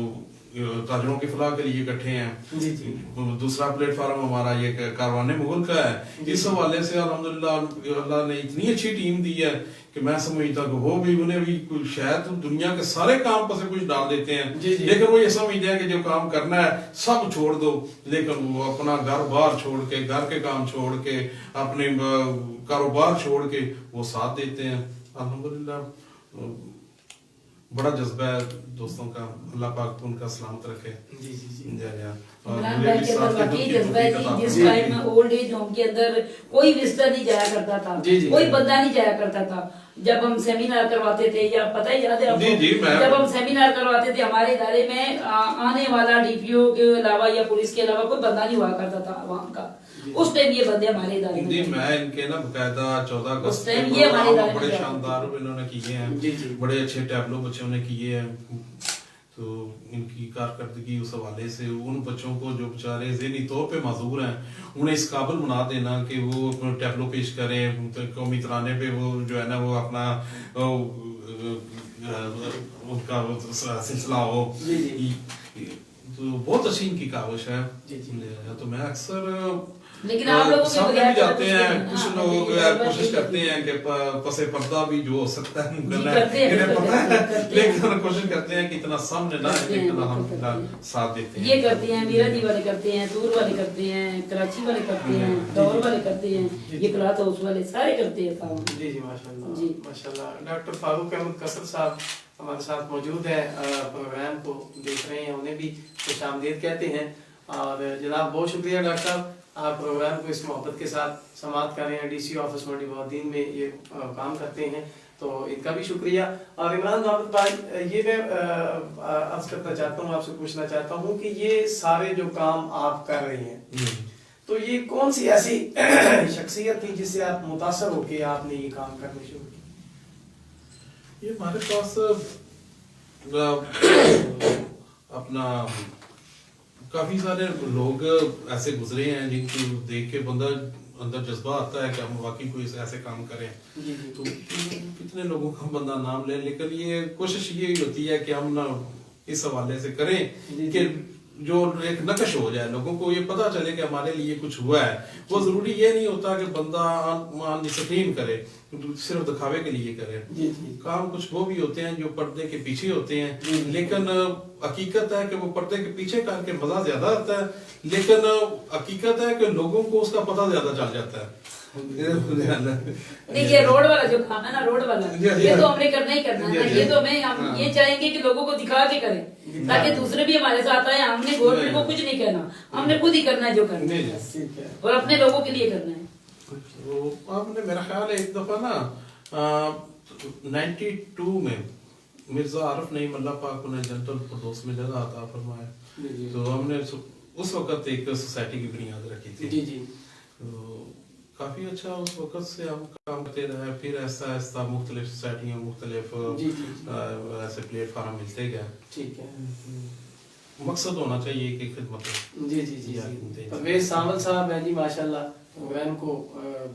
ताजरों की फलाह के लिए इकट्ठे हैं। जी जी। दूसरा प्लेटफॉर्म हमारा ये कारवाने मुगल का है। इस हवाले से अल्हम्दुलिल्लाह अल्लाह ने इतनी अच्छी टीम दी है कि मैं समझता कि वो भी उन्हें भी शायद दुनिया के सारे काम पर से कुछ डाल देते हैं। जी जी। लेकिन वो ये समझते हैं कि जो काम करना है सब छोड़ दो, लेकिन वो अपना घर बार छोड़ के, घर के काम छोड़ के, अपने कारोबार छोड़ के वो साथ देते हैं। अल्हम्दुलिल्लाह बड़ा जज्बा है दोस्तों का, अल्लाह पाक उनका सलामत रखे। जी जी जी। इमरान भाई के अंदर वाकई जज्बा है जी। जिस टाइम में ओल्ड एज होम के अंदर कोई विजिटर नहीं जाया करता था, जी जी। कोई बंदा नहीं जाया करता था। जब हम सेमिनार करवाते थे, या पता ही याद है आपको, जी जी, जब हम सेमिनार करवाते थे हमारे इदारे में आने वाला डीपीओ के अलावा या पुलिस के अलावा कोई बंदा नहीं हुआ करता था आवाम का। उस टाइम ये बंदे हमारे इदारे जी, में, मैं इनके ना बकायदा 14 अगस्त उस टाइम ये हमारे इदारे में बड़े जाते शानदार इन्होंने किए हैं। जी जी। बड़े अच्छे टैबलो बच्चों ने किए हैं। तो इनकी कारकर्दगी उस हवाले से उन बच्चों को जो बेचारे ज़हनी तौर पे माजूर हैं, उन्हें इस काबिल बना देना कि वो अपना टैबलो पेश करें, तो कौमी तराने पे वो जो है ना वो अपना उनका सिलसिला हो। जी जी। तो बहुत अच्छी इनकी काविश है। जी जी। तो मैं अक्सर लेकिन आप लोगों के सामने बगैर भी जाते हैं, हाँ, कुछ हाँ, लोग लेकिन कोशिश बाबा करते हैं कि पसे पर्दा भी जो हो सकता है जी, करना करते हैं, इन्हें पता है, करते हैं। लेकिन कोशिश करते हैं कि इतना सामने ना करते हैं, लेकिन हम करते हैं। साथ देते हैं। ये करते हैं, मीरादी वाले करते हैं, दूर वाले करते हैं, कराची वाले करते हैं, दौर वाले करते हैं, ये क्लाथ हाउस वाले सारे करते हैं काम। जी जी माशाल्लाह जी। माशाल्लाह। डॉक्टर फारूक अहमद कसर साहब हमारे साथ मौजूद है, प्रोग्राम को देख रहे हैं, उन्हें भी खुश आमदीद कहते हैं। और जनाब बहुत शुक्रिया डॉक्टर साहब, आप प्रोग्राम को इस मोहब्बत के साथ समाप्त कर रहे हैं। डीसी ऑफिस मंडी बहुद्दीन में ये काम करते हैं, तो इनका भी शुक्रिया। और इमरान दावत भाई, ये मैं अर्ज करना चाहता हूँ, आपसे पूछना चाहता हूँ कि ये सारे जो काम आप कर रहे हैं, تو یہ کون سی ایسی شخصیت تھی جس سے آپ متاثر ہو کے آپ نے یہ کام کرنا شروع کیا؟ یہ ہمارے پاس اپنا کافی سارے لوگ ایسے گزرے ہیں جن کو دیکھ کے بندہ اندر جذبہ آتا ہے کہ ہم واقعی کوئی ایسے کام کریں. تو کتنے لوگوں کا بندہ نام لے, لیکن یہ کوشش یہی ہوتی ہے کہ ہم نہ اس حوالے سے کریں کہ جو ایک نقش ہو جائے, لوگوں کو یہ پتا چلے کہ ہمارے لیے کچھ ہوا ہے. وہ ضروری یہ نہیں ہوتا کہ بندہ آن ڈسپلین کرے, صرف دکھاوے کے لیے کرے. کام کچھ وہ بھی ہوتے ہیں جو پردے کے پیچھے ہوتے ہیں, لیکن حقیقت ہے کہ وہ پردے کے پیچھے کر کے مزہ زیادہ آتا ہے, لیکن حقیقت ہے کہ لوگوں کو اس کا پتہ زیادہ چل جاتا ہے. دیکھیے روڈ والا جو کام ہے نا, روڈ والا یہ تو ہم نے کرنا ہی کرنا ہے. یہ تو ہم یہ چاہیں گے کہ لوگوں کو دکھا کے کریں تاکہ دوسرے بھی ہمارے ساتھ آئے. ہم نے گورنمنٹ کو کچھ نہیں کہنا, ہم نے خود ہی کرنا ہے جو کرنا ہے اور اپنے لوگوں کے لیے کرنا ہے. آپ نے میرا خیال ہے ایک دفعہ نا 92 میں مرزا عارف نعیم اللہ پاک انہیں جنرل فردوس میں جگہ عطا فرمایا, تو ہم نے اس وقت ایک سوسائٹی کی بنیاد رکھی تھی. تو کافی اچھا اس وقت سے ہم کام کرتے رہے. پھر ایسا ایسا مختلف سوسائٹیاں, مختلف ایسے پلیٹ فارم ملتے گئے. ٹھیک ہے, مقصد ہونا چاہیے کہ خدمت. جی پرویز سامل صاحب ہیں جی, ماشاءاللہ پروگرام کو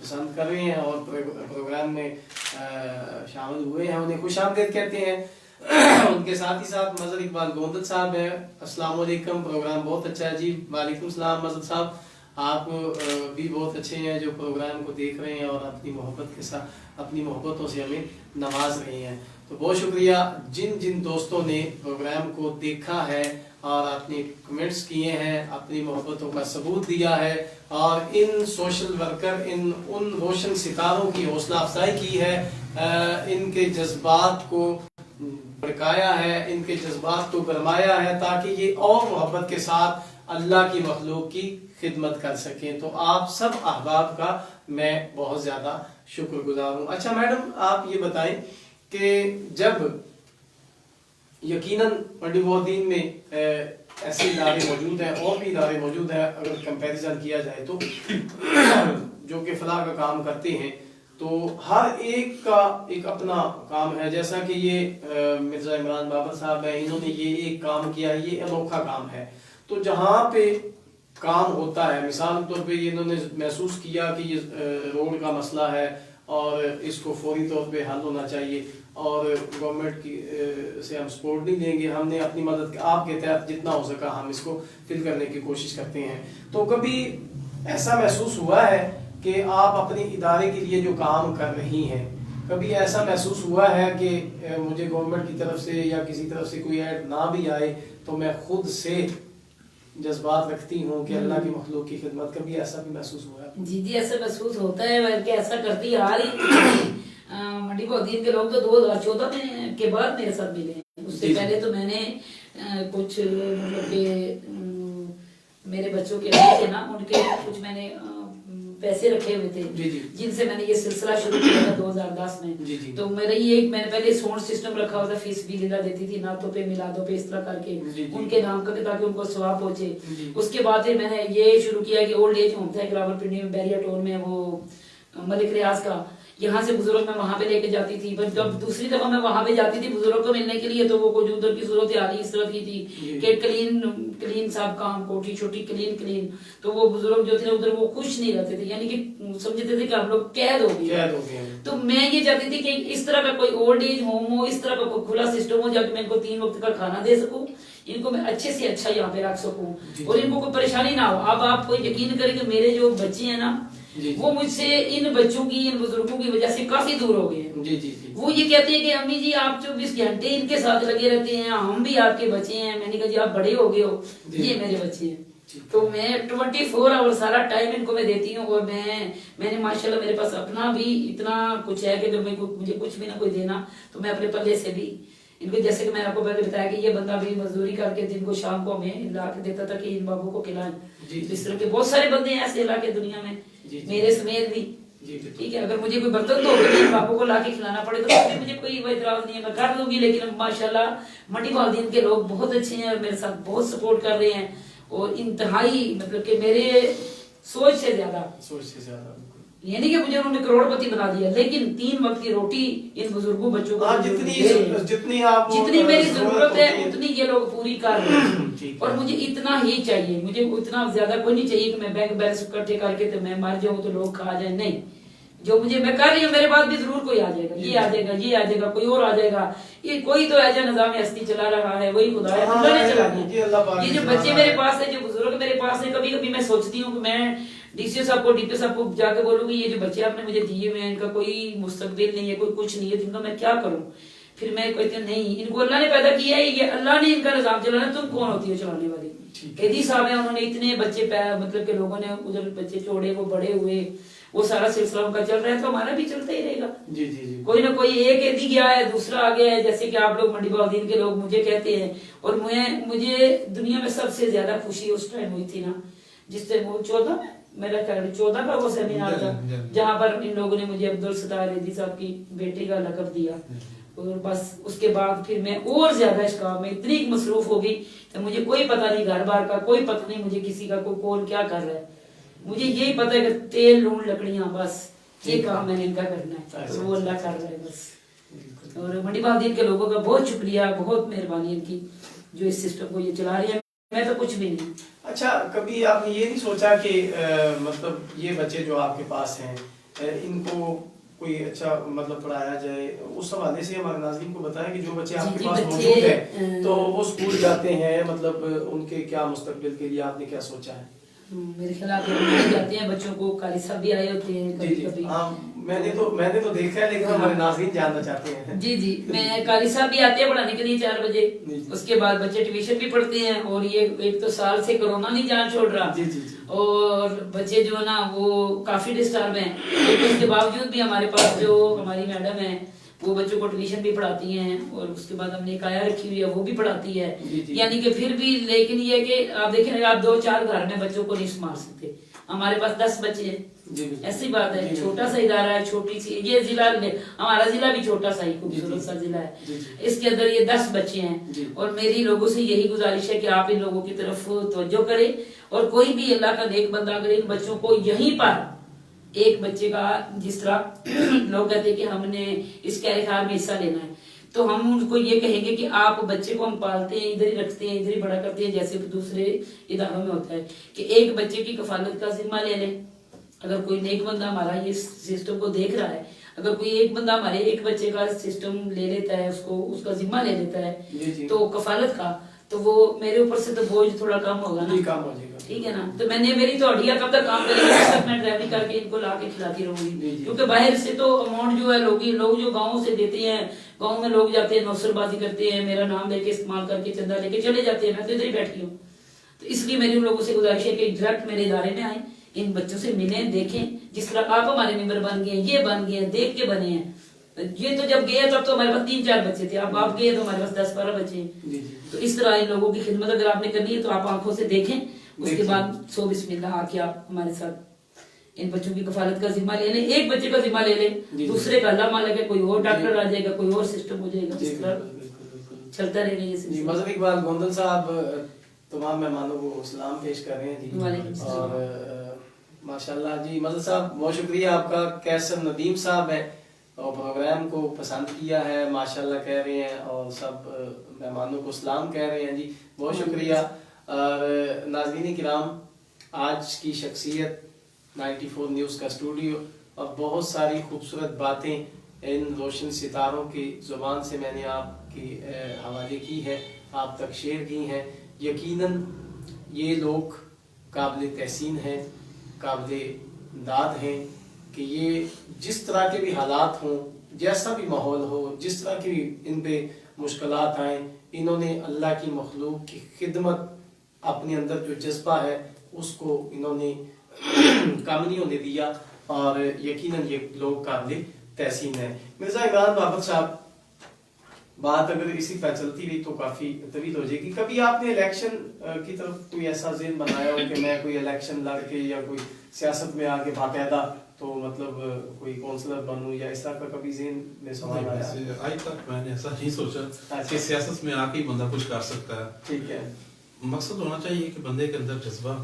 پسند کر رہے ہیں اور پروگرام میں شامل ہوئے ہیں, انہیں خوش آمدید کہتے ہیں. ان کے ساتھ ہی ساتھ مظہر اقبال گوندل صاحب ہیں. السلام علیکم, پروگرام بہت اچھا ہے جی. وعلیکم السلام مظہر صاحب, آپ بھی بہت اچھے ہیں جو پروگرام کو دیکھ رہے ہیں اور اپنی محبت کے ساتھ اپنی محبتوں سے ہمیں نواز رہے ہیں. تو بہت شکریہ جن جن دوستوں نے پروگرام کو دیکھا ہے اور اپنے کمنٹس کیے ہیں, اپنی محبتوں کا ثبوت دیا ہے اور ان سوشل ورکر, ان روشن ستاروں کی حوصلہ افزائی کی ہے, ان کے جذبات کو بھڑکایا ہے, ان کے جذبات کو گرمایا ہے تاکہ یہ اور محبت کے ساتھ اللہ کی مخلوق کی خدمت کر سکیں. تو آپ سب احباب کا میں بہت زیادہ شکر گزار ہوں. اچھا میڈم, آپ یہ بتائیں کہ جب یقیناً منڈی بہودین میں ایسے ادارے موجود ہیں اور بھی ادارے موجود ہیں, اگر کمپیریزن کیا جائے تو جو کہ فلاح کا کام کرتے ہیں, تو ہر ایک کا ایک اپنا کام ہے. جیسا کہ یہ مرزا عمران بابر صاحب ہیں, انہوں نے یہ ایک کام کیا, یہ انوکھا کام ہے. تو جہاں پہ کام ہوتا ہے, مثال طور پہ انہوں نے محسوس کیا کہ یہ روڈ کا مسئلہ ہے اور اس کو فوری طور پہ حل ہونا چاہیے اور گورنمنٹ کی سے ہم سپورٹ نہیں دیں گے, ہم نے اپنی مدد آپ کے تحت جتنا ہو سکا ہم اس کو فل کرنے کی کوشش کرتے ہیں. تو کبھی ایسا محسوس ہوا ہے کہ آپ اپنے ادارے کے لیے جو کام کر رہی ہیں, کبھی ایسا محسوس ہوا ہے کہ مجھے گورنمنٹ کی طرف سے یا کسی طرف سے کوئی ایڈ نہ بھی آئے تو میں خود سے جذبات رکھتی ہوں کہ اللہ کی مخلوق کی خدمت, کبھی ایسا بھی محسوس ہوا ہے؟ جی ایسا محسوس ہوتا ہے, بلکہ ایسا کرتی آ رہی. منڈی بہودین کے لوگ تو 2014 میں کے بعد میرے ساتھ ملے ہیں. اس سے پہلے تو میں نے کچھ مطلب کہ میرے بچوں کے لیے تھے نا, ان کے کچھ میں نے پیسے رکھے ہوئے تھے جن سے میں نے یہ سلسلہ شروع کیا تھا 2010 میں. تو میرا یہ میں نے پہلے ساؤنڈ سسٹم رکھا ہوا تھا, فیس بھی لینا دیتی تھی نعتوں پہ, میلادوں پہ, اس طرح کر کے ان کے نام کر کے تاکہ ان کو ثواب پہنچے. اس کے بعد میں نے یہ شروع کیا کہ اولڈ ایج ہوم تھا ایک راولپنڈی میں, بیریا ٹون میں, وہ ملک ریاض کا. یہاں سے بزرگ میں وہاں پہ لے کے جاتی تھی, بٹ جب دوسری دفعہ میں وہاں پہ جاتی تھی بزرگ کو ملنے کے لیے, تو وہ کچھ ادھر کی صورت حال اس طرح کی تھی کہ کلین صاحب کام, کوٹھی چھوٹی کلین. تو وہ بزرگ جو تھے ادھر وہ خوش نہیں رہتے تھے, یعنی کہ سمجھتے تھے کہ ہم لوگ قید ہو گئے. تو میں یہ چاہتی تھی کہ اس طرح کا کوئی اولڈ ایج ہوم ہو, اس طرح کا کوئی کھلا سسٹم ہو جا کے میں ان کو 3 وقت کا کھانا دے سکوں, ان کو میں اچھے سے اچھا یہاں پہ رکھ سکوں اور ان کو کوئی پریشانی نہ ہو. اب آپ کو یقین کریں کہ میرے جو بچے ہیں نا, وہ مجھ سے ان بچوں کی, ان بزرگوں کی وجہ سے کافی دور ہو گئے ہیں. وہ یہ کہتے ہیں کہ امی جی آپ 24 گھنٹے ان کے ساتھ لگے رہتے ہیں, ہم بھی آپ کے بچے ہیں. میں نے کہا جی آپ بڑے ہو گئے ہو, یہ میرے بچے ہیں. تو میں 24 آور سارا ٹائم ان کو میں دیتی ہوں. اور میں نے ماشاءاللہ میرے پاس اپنا بھی اتنا کچھ ہے کہ مجھے کچھ بھی نہ کوئی دینا تو میں اپنے پلے سے بھی ان کو, جیسے کہ میں نے آپ کو پہلے بتایا کہ یہ بندہ بھی مزدوری کر کے دن کو شام کو ہمیں لا کے دیتا تھا کہ ان بابوں کو کھلائیں. اس طرح کے بہت سارے بندے ہیں ایسے لا کے دنیا میں, میرے سمیت بھی. ٹھیک ہے, اگر مجھے کوئی برتن دھو کے بابوں کو لا کے کھلانا پڑے تو مجھے کوئی اعتراض نہیں ہے, میں کر دوں گی. لیکن ماشاءاللہ منڈی بہودین کے لوگ بہت اچھے ہیں اور میرے ساتھ بہت سپورٹ کر رہے ہیں. اور انتہائی مطلب کہ میرے सोच से ज्यादा। सोच से ज्यादा। ये नहीं कि मुझे उन्होंने करोड़पति बना दिया, लेकिन 3 वक्त की रोटी इन बुजुर्गों बच्चों को जितनी मेरी जरूरत है उतनी ये लोग पूरी कर रहे हैं। और मुझे इतना ही चाहिए, मुझे उतना ज्यादा कोई नहीं चाहिए कि मैं बैंक बैलेंस इकट्ठे करके तो मैं मर जाऊं तो लोग खा जाए, नहीं। जो मुझे मैं कर रही हूँ, मेरे बाद भी जरूर कोई आ जाएगा, ये आ जाएगा, ये आ जाएगा, कोई और आ जाएगा। ये कोई तो ऐसा निजाम हस्ती चला रहा है, वही खुदा है, अल्लाह ने चला दिया। ये जो बच्चे मेरे पास है, जो बुजुर्ग मेरे पास है, कभी कभी मैं सोचती हूँ कि मैं डीसी साहब को, डीपी साहब को जाके बोलूंगी ये जो बच्चे आपने मुझे दिए हुए हैं, इनका कोई मुस्तकबिल नहीं है, कोई कुछ नहीं है, इनका मैं क्या करूं। फिर मैं कहती हूँ नहीं, इनको अल्लाह ने पैदा किया है, ये अल्लाह ने इनका निजाम चलाना, तुम कौन होती हो चलाने वाली। कैदी साहब है, उन्होंने इतने बच्चे मतलब के लोगों ने उधर बच्चे छोड़े, वो बड़े हुए, वो सारा सिलसिला उनका चल रहा है, तो हमारा भी चलता ही रहेगा। जी जी जी। कोई ना कोई एक कैदी गया है, दूसरा आ गया है, जैसे कि आप लोग मंडी बहाउद्दीन के लोग मुझे कहते हैं। और मुझे दुनिया में सबसे ज्यादा खुशी उस टाइम हुई थी ना, जिस टाइम वो 14 का वो सेमिनार था, जहाँ पर इन लोगों ने मुझे अब्दुल सत्तार रेदी साहब की बेटे का लकब दिया। और बस उसके बाद फिर मैं और ज्यादा इस काम में इतनी मसरूफ हो गई तो मुझे कोई पता नहीं घर बार का, कोई पता नहीं मुझे किसी का, कोई कौन क्या कर रहा है। मुझे यही पता है कि तेल लूण लकड़ियां, बस ये काम मैंने इनका करना है, तो वो अल्लाह कर रहा है बस। और मंडी बहाउद्दीन के लोगों का बहुत शुक्रिया, बहुत मेहरबानी इनकी, जो इस सिस्टम को ये चला रही है, मैं तो कुछ भी नहीं। अच्छा, कभी आपने ये नहीं सोचा कि मतलब ये बच्चे जो आपके पास हैं, इनको कोई अच्छा मतलब पढ़ाया जाए? उस हवाले से हमारे नाज़रीन को बताएं कि जो बच्चे आपके पास मौजूद हैं तो वो स्कूल जाते हैं, मतलब उनके क्या मुस्तकबिल के लिए आपने क्या सोचा है? मेरे ख्याल जाते हैं बच्चों को, कारी साहब भी आए होते हैं कभी कभी। मैंने तो देखा है, लेकिन हमारे नाज़रीन जानना चाहते हैं। जी जी, मैं कारी साहब भी आते हैं पढ़ाने के लिए 4 बजे। उसके बाद बच्चे ट्यूशन भी पढ़ते हैं, और ये एक तो साल से कोरोना नहीं जान छोड़ रहा। जी जी जी। और बच्चे जो है ना वो काफी डिस्टर्ब हैं, लेकिन उसके बावजूद भी हमारे पास जो हमारी मैडम है वो बच्चों को ट्यूशन भी पढ़ाती हैं, और उसके बाद हमने एक आया रखी हुई है, वो भी पढ़ाती है। यानी कि फिर भी, लेकिन ये कि आप देखें, आप 2-4 घर में बच्चों को नहीं संभाल सकते, हमारे पास 10 बच्चे हैं, ऐसी बात है। छोटा सा इदारा है, छोटी सी ये जिला, हमारा जिला भी छोटा सा ही खूबसूरत सा जिला है, इसके अंदर ये 10 बच्चे हैं। और मेरी लोगों से यही गुजारिश है कि आप इन लोगों की तरफ तवज्जो करें, और कोई भी अल्लाह का नेक बंदा अगर इन बच्चों को यहीं पर एक बच्चे का, जिस तरह लोग कहते हैं कि हमने इस कार्यक्रम में हिस्सा लेना है, तो हम उनको ये कहेंगे कि आप बच्चे को हम पालते हैं, इधर ही रखते हैं, इधर ही बड़ा करते हैं, जैसे दूसरे इदारों में होता है कि एक बच्चे की कफालत का जिम्मा ले लें। अगर कोई नेक बंदा हमारा ये सिस्टम को देख रहा है, अगर कोई एक बंदा हमारे एक बच्चे का सिस्टम ले लेता है, उसको उसका जिम्मा ले लेता है तो कफालत का, तो वो मेरे ऊपर से तो बोझ थोड़ा कम होगा ना, कम हो जाएगा, ठीक है ना। तो मेरी तो हड्डियां कब तक काम करेगी, तब तक मैं ड्राइविंग करके इनको ला के खिलाती रहूंगी, क्योंकि बाहर से तो अमाउंट जो है लोग जो गाँव से देते हैं, गाँव में लोग जाते हैं नौसरबाजी करते हैं, मेरा नाम लेके इस्तेमाल करके चंदा लेके चले जाते हैं, मैं तो इधर ही बैठी हूँ। तो इसलिए मेरी उन लोगों से गुजारिश है कि डायरेक्ट मेरे इदारे में आए, इन बच्चों से मिलें, देखें, जिस तरह आप हमारे मेंबर बन गए, ये बन गए, देख के बने हैं। ये तो जब गए तब तो हमारे पास 3-4 बच्चे थे, अब आप गए तो हमारे पास 10-12 बच्चे हैं। तो इस तरह इन लोगों की खिदमत अगर आपने करनी है तो आप आंखों से देखें, उसके बाद 100 बिस्मिल्लाह आके आप हमारे साथ इन बच्चों की कफालत का जिम्मा ले लें। एक बच्चे का जिम्मा ले लें, दूसरे का अल्लाह मालिक है, कोई और डॉक्टर आ जाएगा, कोई और सिस्टम हो जाएगा, इस तरह चलता रहेगा ये सिस्टम। मज़हर इकबाल गोंदल साहब तमाम मेहमानों को सलाम पेश कर रहे हैं जी, और माशाल्लाह जी। मज़हर साहब बहुत शुक्रिया आपका। कैसर नदीम साहब है और प्रोग्राम को पसंद किया है, माशाल्लाह कह रहे हैं, और सब मेहमानों को सलाम कह रहे हैं जी, बहुत शुक्रिया। और नाज़रीन किराम, आज की शख्सियत 94 न्यूज़ का स्टूडियो, और बहुत सारी खूबसूरत बातें इन रोशन सितारों की ज़ुबान से मैंने आपकी हवाले की है, आप तक शेयर की हैं। यकीनन ये लोग काबिल तहसीन हैं, काबिल दाद हैं कि ये जिस तरह के भी हालात हों, जैसा भी माहौल हो, जिस तरह की इन पे मुश्किलात आए, इन्होंने अल्लाह की मखलूक की खिदमत, अपने अंदर जो जज्बा है उसको इन्होंने कम नहीं होने दिया, और यकीनन ये लोग काबिल तहसीन है। मिर्जा इमरान बाबर साहब, बात अगर इसी पर चलती रही तो काफी तवील हो जाएगी। कभी आपने इलेक्शन की तरफ कोई ऐसा ज़हन बनाया हो कि मैं कोई इलेक्शन लड़ के या कोई सियासत में आके बाकायदा तो मतलब कोई काउंसलर बनूं, या इस तरह का कभी ज़हन में सवाल आया? आज तक मैंने ऐसा नहीं सोचा कि सियासत में आके ही बंदा कुछ कर सकता है। ठीक है, मकसद होना चाहिए कि बंदे के अंदर जज्बा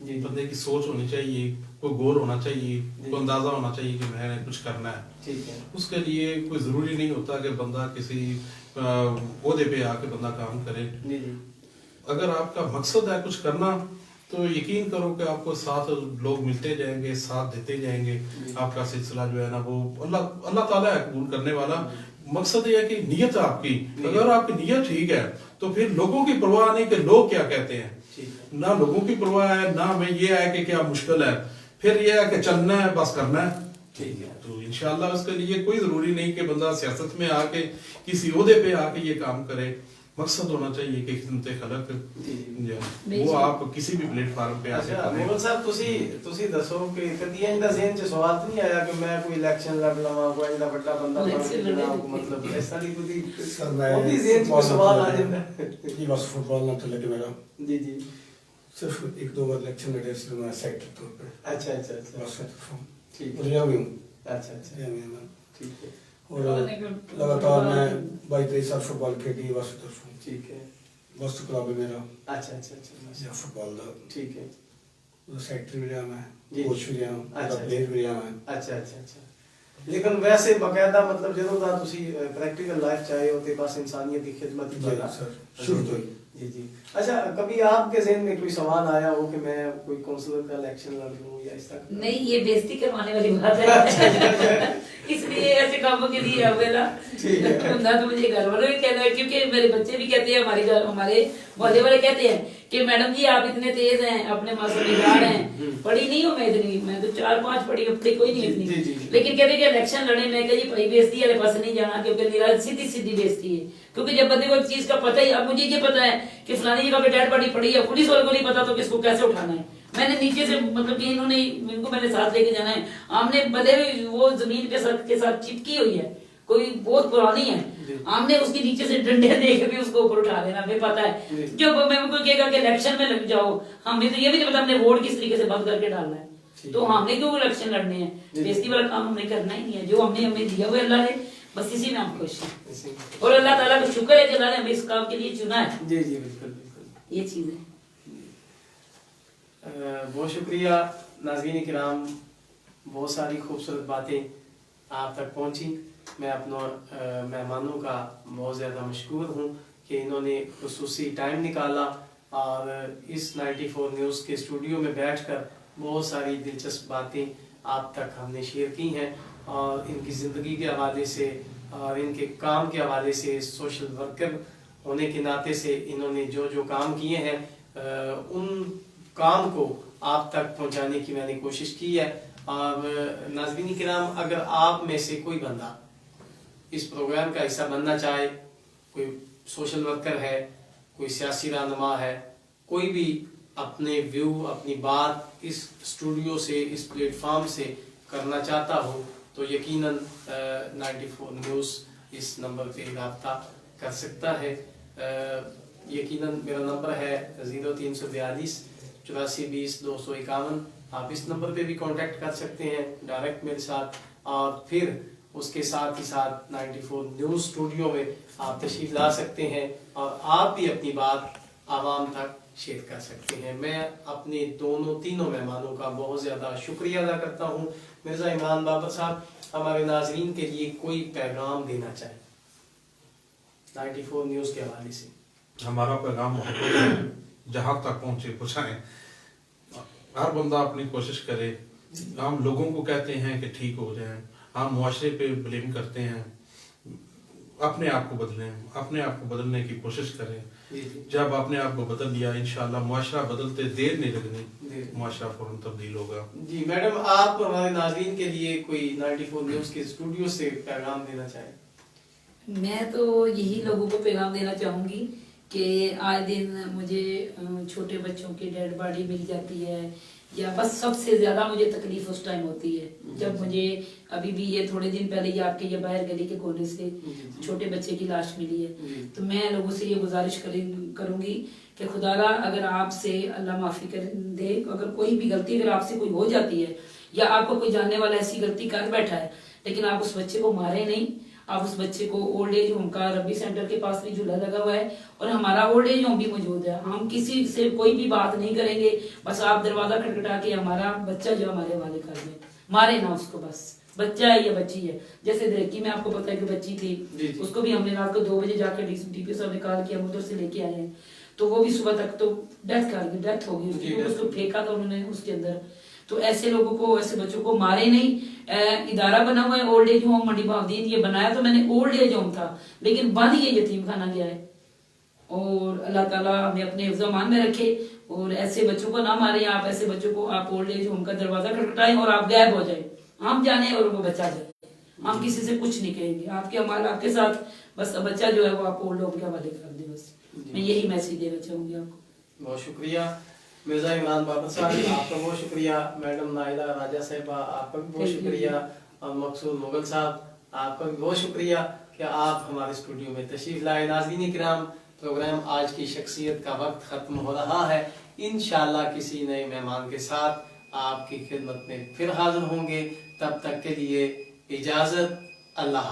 जी। बंदे की सोच होनी चाहिए, कोई गोल होना चाहिए, कोई अंदाजा होना चाहिए कि मैंने कुछ करना है। ठीक है। उसके लिए कोई ज़रूरी नहीं होता कि बंदा किसी ओहदे पे आके बंदा काम करे। जी जी अगर आपका मकसद है कुछ करना, तो यकीन करो कि आपको साथ लोग मिलते जाएंगे, साथ देते जाएंगे। आपका सिलसिला जो है ना वो अल्लाह अल्लाह ताला है कबूल करने वाला। मकसद ये है कि नीयत आपकी, अगर आपकी नीयत ठीक है तो फिर लोगों की परवाह नहीं कि लोग क्या कहते हैं। ठीक है। ना लोगों की परवाह है, ना हमें ये है कि क्या मुश्किल है, फिर ये है कि चलना है, बस करना है। ठीक है। तो इंशाल्लाह उसके लिए कोई जरूरी नहीं कि बंदा सियासत में आके किसी ओहदे पे आके ये काम करे। मकसद होना चाहिए कि खिदमत खलक वो आप किसी भी प्लेटफार्म पे आके अच्छा करें। मोगल साहब ਤੁਸੀਂ ਦੱਸੋ ਕਿ ਕਦੀ ਇਹਦਾ ਜ਼ਿਹਨ 'ਚ ਸਵਾਲ ਤਾਂ ਨਹੀਂ ਆਇਆ ਕਿ ਮੈਂ ਕੋਈ ਇਲੈਕਸ਼ਨ ਲੜ ਲਵਾਂ, ਕੋਈ ਇਹਦਾ ਵੱਡਾ ਬੰਦਾ ਬਣ ਕੇ ਜਨਾਬ ਮਤਲਬ ਇਸ ਤਰ੍ਹਾਂ ਦੀ ਕੋਈ सर मैं ਉਹਦੀ ਜ਼ਿਹਨ 'ਚ ਕੋਈ ਸਵਾਲ ਆ ਜਾਂਦਾ ये बस फुटबॉल ना तो लगे मेरा जी जी सिर्फ 1-2 बार इलेक्शन लड़े सिर्फ मैं सेक्टर तौर पे अच्छा अच्छा अच्छा बस सेक्टर ठीक और यहाँ भी हूँ, अच्छा अच्छा यहाँ भी हूँ मैं। ठीक है और लगातार मैं 22-23 साल फुटबॉल खेली बस तरफ हूँ। ठीक है बस क्लब है मेरा अच्छा अच्छा अच्छा या फुटबॉल का ठीक है सेक्रेटरी भी रहा मैं, जी। कोच भी रहा हूँ, अच्छा। प्लेयर भी रहा मैं। अच्छा अच्छा अच्छा लेकिन वैसे बकायदा मतलब ਜਦੋਂ ਦਾ ਤੁਸੀਂ प्रैक्टिकल लाइफ चाहे हो तो बस इंसानियत की खिदमत ही जी करना सर, शुरू तो ही। जी जी अच्छा कभी आपके ज़हन में कोई सवाल आया हो कि मैं कोई काउंसलर का इलेक्शन लड़ लूं या इस तरह नहीं, ये बेइज्जती करवाने वाली बात है। इसलिए ऐसे कामों के लिए अवेला ठीक है। ना तो मुझे घर वालों भी कहना है, क्योंकि मेरे बच्चे भी कहते हैं, हमारे मोहल्ले वाले कहते हैं कि मैडम जी आप इतने तेज हैं, अपने मसलेदार हैं, पढ़ी नहीं हूँ मैं इतनी, मैं तो 4-5 पढ़ी, अपनी कोई नहीं जी, जी, इतनी। जी। लेकिन कहते कि इलेक्शन लड़े, मैं कह जी भाई बेइज्जती वाले पास नहीं जाना, क्योंकि सीधी सीधी बेइज्जती है। क्योंकि जब बंदे को एक चीज का पता ही, अब मुझे ये पता है कि फलानी जगह पे डेड बॉडी पड़ी है, पुलिस वाले को नहीं पता तो किसको कैसे उठाना है। मैंने नीचे से मतलब कि इनको मैंने साथ लेके जाना है, आमने बदे हुए वो जमीन के साथ चिपकी हुई है, कोई बहुत पुरानी है, आमने उसके नीचे से डंडे दे के भी उसको ऊपर उठा देना, हमें पता है। जो मैं उनको कहेगा कि इलेक्शन में लग जाओ, हमें तो ये भी नहीं पता हमने वोट किस तरीके से बंद करके डालना है, तो हमने क्यों इलेक्शन लड़ने हैं, बेइज्जती वाला काम हमने करना ही नहीं है। जो हमने हमें दिया हुआ अल्लाह ने, बस इसी में हम खुश हैं, और अल्लाह ताला का शुक्र है कि अल्लाह ने हमें इस काम के लिए चुना है। जी जी बिल्कुल बिल्कुल ये चीज है। बहुत शुक्रिया नाज़रीन किराम, बहुत सारी खूबसूरत बातें आप तक पहुंची। मैं अपनों मेहमानों का बहुत ज़्यादा मशकूर हूं कि इन्होंने खुसूसी टाइम निकाला और इस 94 न्यूज़ के स्टूडियो में बैठकर बहुत सारी दिलचस्प बातें आप तक हमने शेयर की हैं, और इनकी ज़िंदगी के हवाले से और इनके काम के हवाले से, सोशल वर्कर होने के नाते से इन्होंने जो जो काम किए हैं उन काम को आप तक पहुंचाने की मैंने कोशिश की है। और नाज़रीन किराम, अगर आप में से कोई बंदा इस प्रोग्राम का हिस्सा बनना चाहे, कोई सोशल वर्कर है, कोई सियासी रहनुमा है, कोई भी अपने व्यू, अपनी बात इस स्टूडियो से, इस प्लेटफॉर्म से करना चाहता हो, तो यकीनन 94 न्यूज़ इस नंबर पे रब्ता कर सकता है। यकीनन मेरा नंबर है 0342 84 20 251। आप इस नंबर पे भी कांटेक्ट कर सकते हैं डायरेक्ट मेरे साथ, और फिर उसके साथ ही साथ 94 न्यूज़ स्टूडियो में आप तशरीफ ला सकते हैं और आप भी अपनी बात आवाम तक शेयर कर सकते हैं। मैं अपने तीनों मेहमानों का बहुत ज़्यादा शुक्रिया अदा करता हूँ। मिर्ज़ा इमरान बाबर साहब, हमारे नाजरीन के लिए कोई पैगाम देना चाहें 94 न्यूज़ के हवाले से? हमारा पैगाम जहाँ तक पहुँचे पहुँचाएं। हर बंदा अपनी कोशिश करे। हम लोगों को कहते हैं कि ठीक हो जाएं, हम मुआशरे पे ब्लेम करते हैं। अपने आप को बदलें, अपने आप को बदलने की कोशिश करें। जब अपने आप को बदल लिया, इंशाल्लाह मुआशरा बदलते देर नहीं लगनी, मुआशरा फौरन तब्दील होगा। जी मैडम, आप हमारे नाज़रीन के लिए कोई 94 न्यूज़ के स्टूडियो से पैगाम देना चाहें? मैं तो यही लोगों को पैगाम देना चाहूंगी कि आए दिन मुझे छोटे बच्चों की डेड बॉडी मिल जाती है, या बस सबसे ज्यादा मुझे तकलीफ उस टाइम होती है जब मुझे, अभी भी ये थोड़े दिन पहले ही आपके ये बाहर गली के कोने से छोटे बच्चे की लाश मिली है। तो मैं लोगों से ये गुजारिश करूंगी कि खुदारा अगर आपसे अल्लाह माफी कर दे, अगर कोई भी गलती अगर आपसे कोई हो जाती है, या आपको कोई जानने वाला ऐसी गलती कर बैठा है, लेकिन आप उस बच्चे को मारे नहीं, आप उस बच्चे को ओल्ड एज होम का रबी सेंटर के पास भी झूला लगा हुआ है और हमारा ओल्ड एज होम भी मौजूद है। हम किसी से कोई भी बात नहीं करेंगे, बस आप दरवाजा खटखटा के हमारा बच्चा जो हमारे हवाले कर दें, मारे ना उसको, बस बच्चा है या बच्ची है। जैसे दरेकी में आपको पता है कि बच्ची थी, उसको भी हमने रात को 2 बजे जाकर डीपीओ साहब ने कहा कि हम उधर से लेके आए हैं, तो वो भी सुबह तक तो डेथ हो गई, उसको फेंका था उन्होंने उसके अंदर। तो ऐसे लोगों को, ऐसे बच्चों को मारे नहीं। इदारा बना हुआ है ओल्ड एज होम मंडी बहाउद्दीन, ये बनाया तो मैंने ओल्ड एज होम था, लेकिन बंद ये यतीम खाना गया है। और अल्लाह ताला हमें अपने हिफ्ज़-ओ-अमान में रखे और ऐसे बच्चों को ना मारे। आप ऐसे बच्चों को, आप ओल्ड एज होम का दरवाजा खटखटाएं और आप गायब हो जाए, हम जाने और वो बचा जाए। हम किसी से कुछ नहीं कहेंगे, आपके अमाल आपके साथ, बस बच्चा जो है वो आप ओल्ड होम के हवाले कर दे। बस मैं यही मैसेज देना चाहूंगी आपको। बहुत शुक्रिया मिर्जा इमरान बाबर साहब, आपका बहुत शुक्रिया। मैडम नाइला राजा साहिबा, आपका भी बहुत शुक्रिया। और मकसूद मुगल साहब, आपका भी बहुत शुक्रिया कि आप हमारे स्टूडियो में तशरीफ लाए। नाज़रीन किराम, प्रोग्राम आज की शख्सियत का वक्त ख़त्म हो रहा है। इंशाअल्लाह किसी नए मेहमान के साथ आपकी खिदमत में फिर हाजिर होंगे। तब तक के लिए इजाज़त, अल्लाह।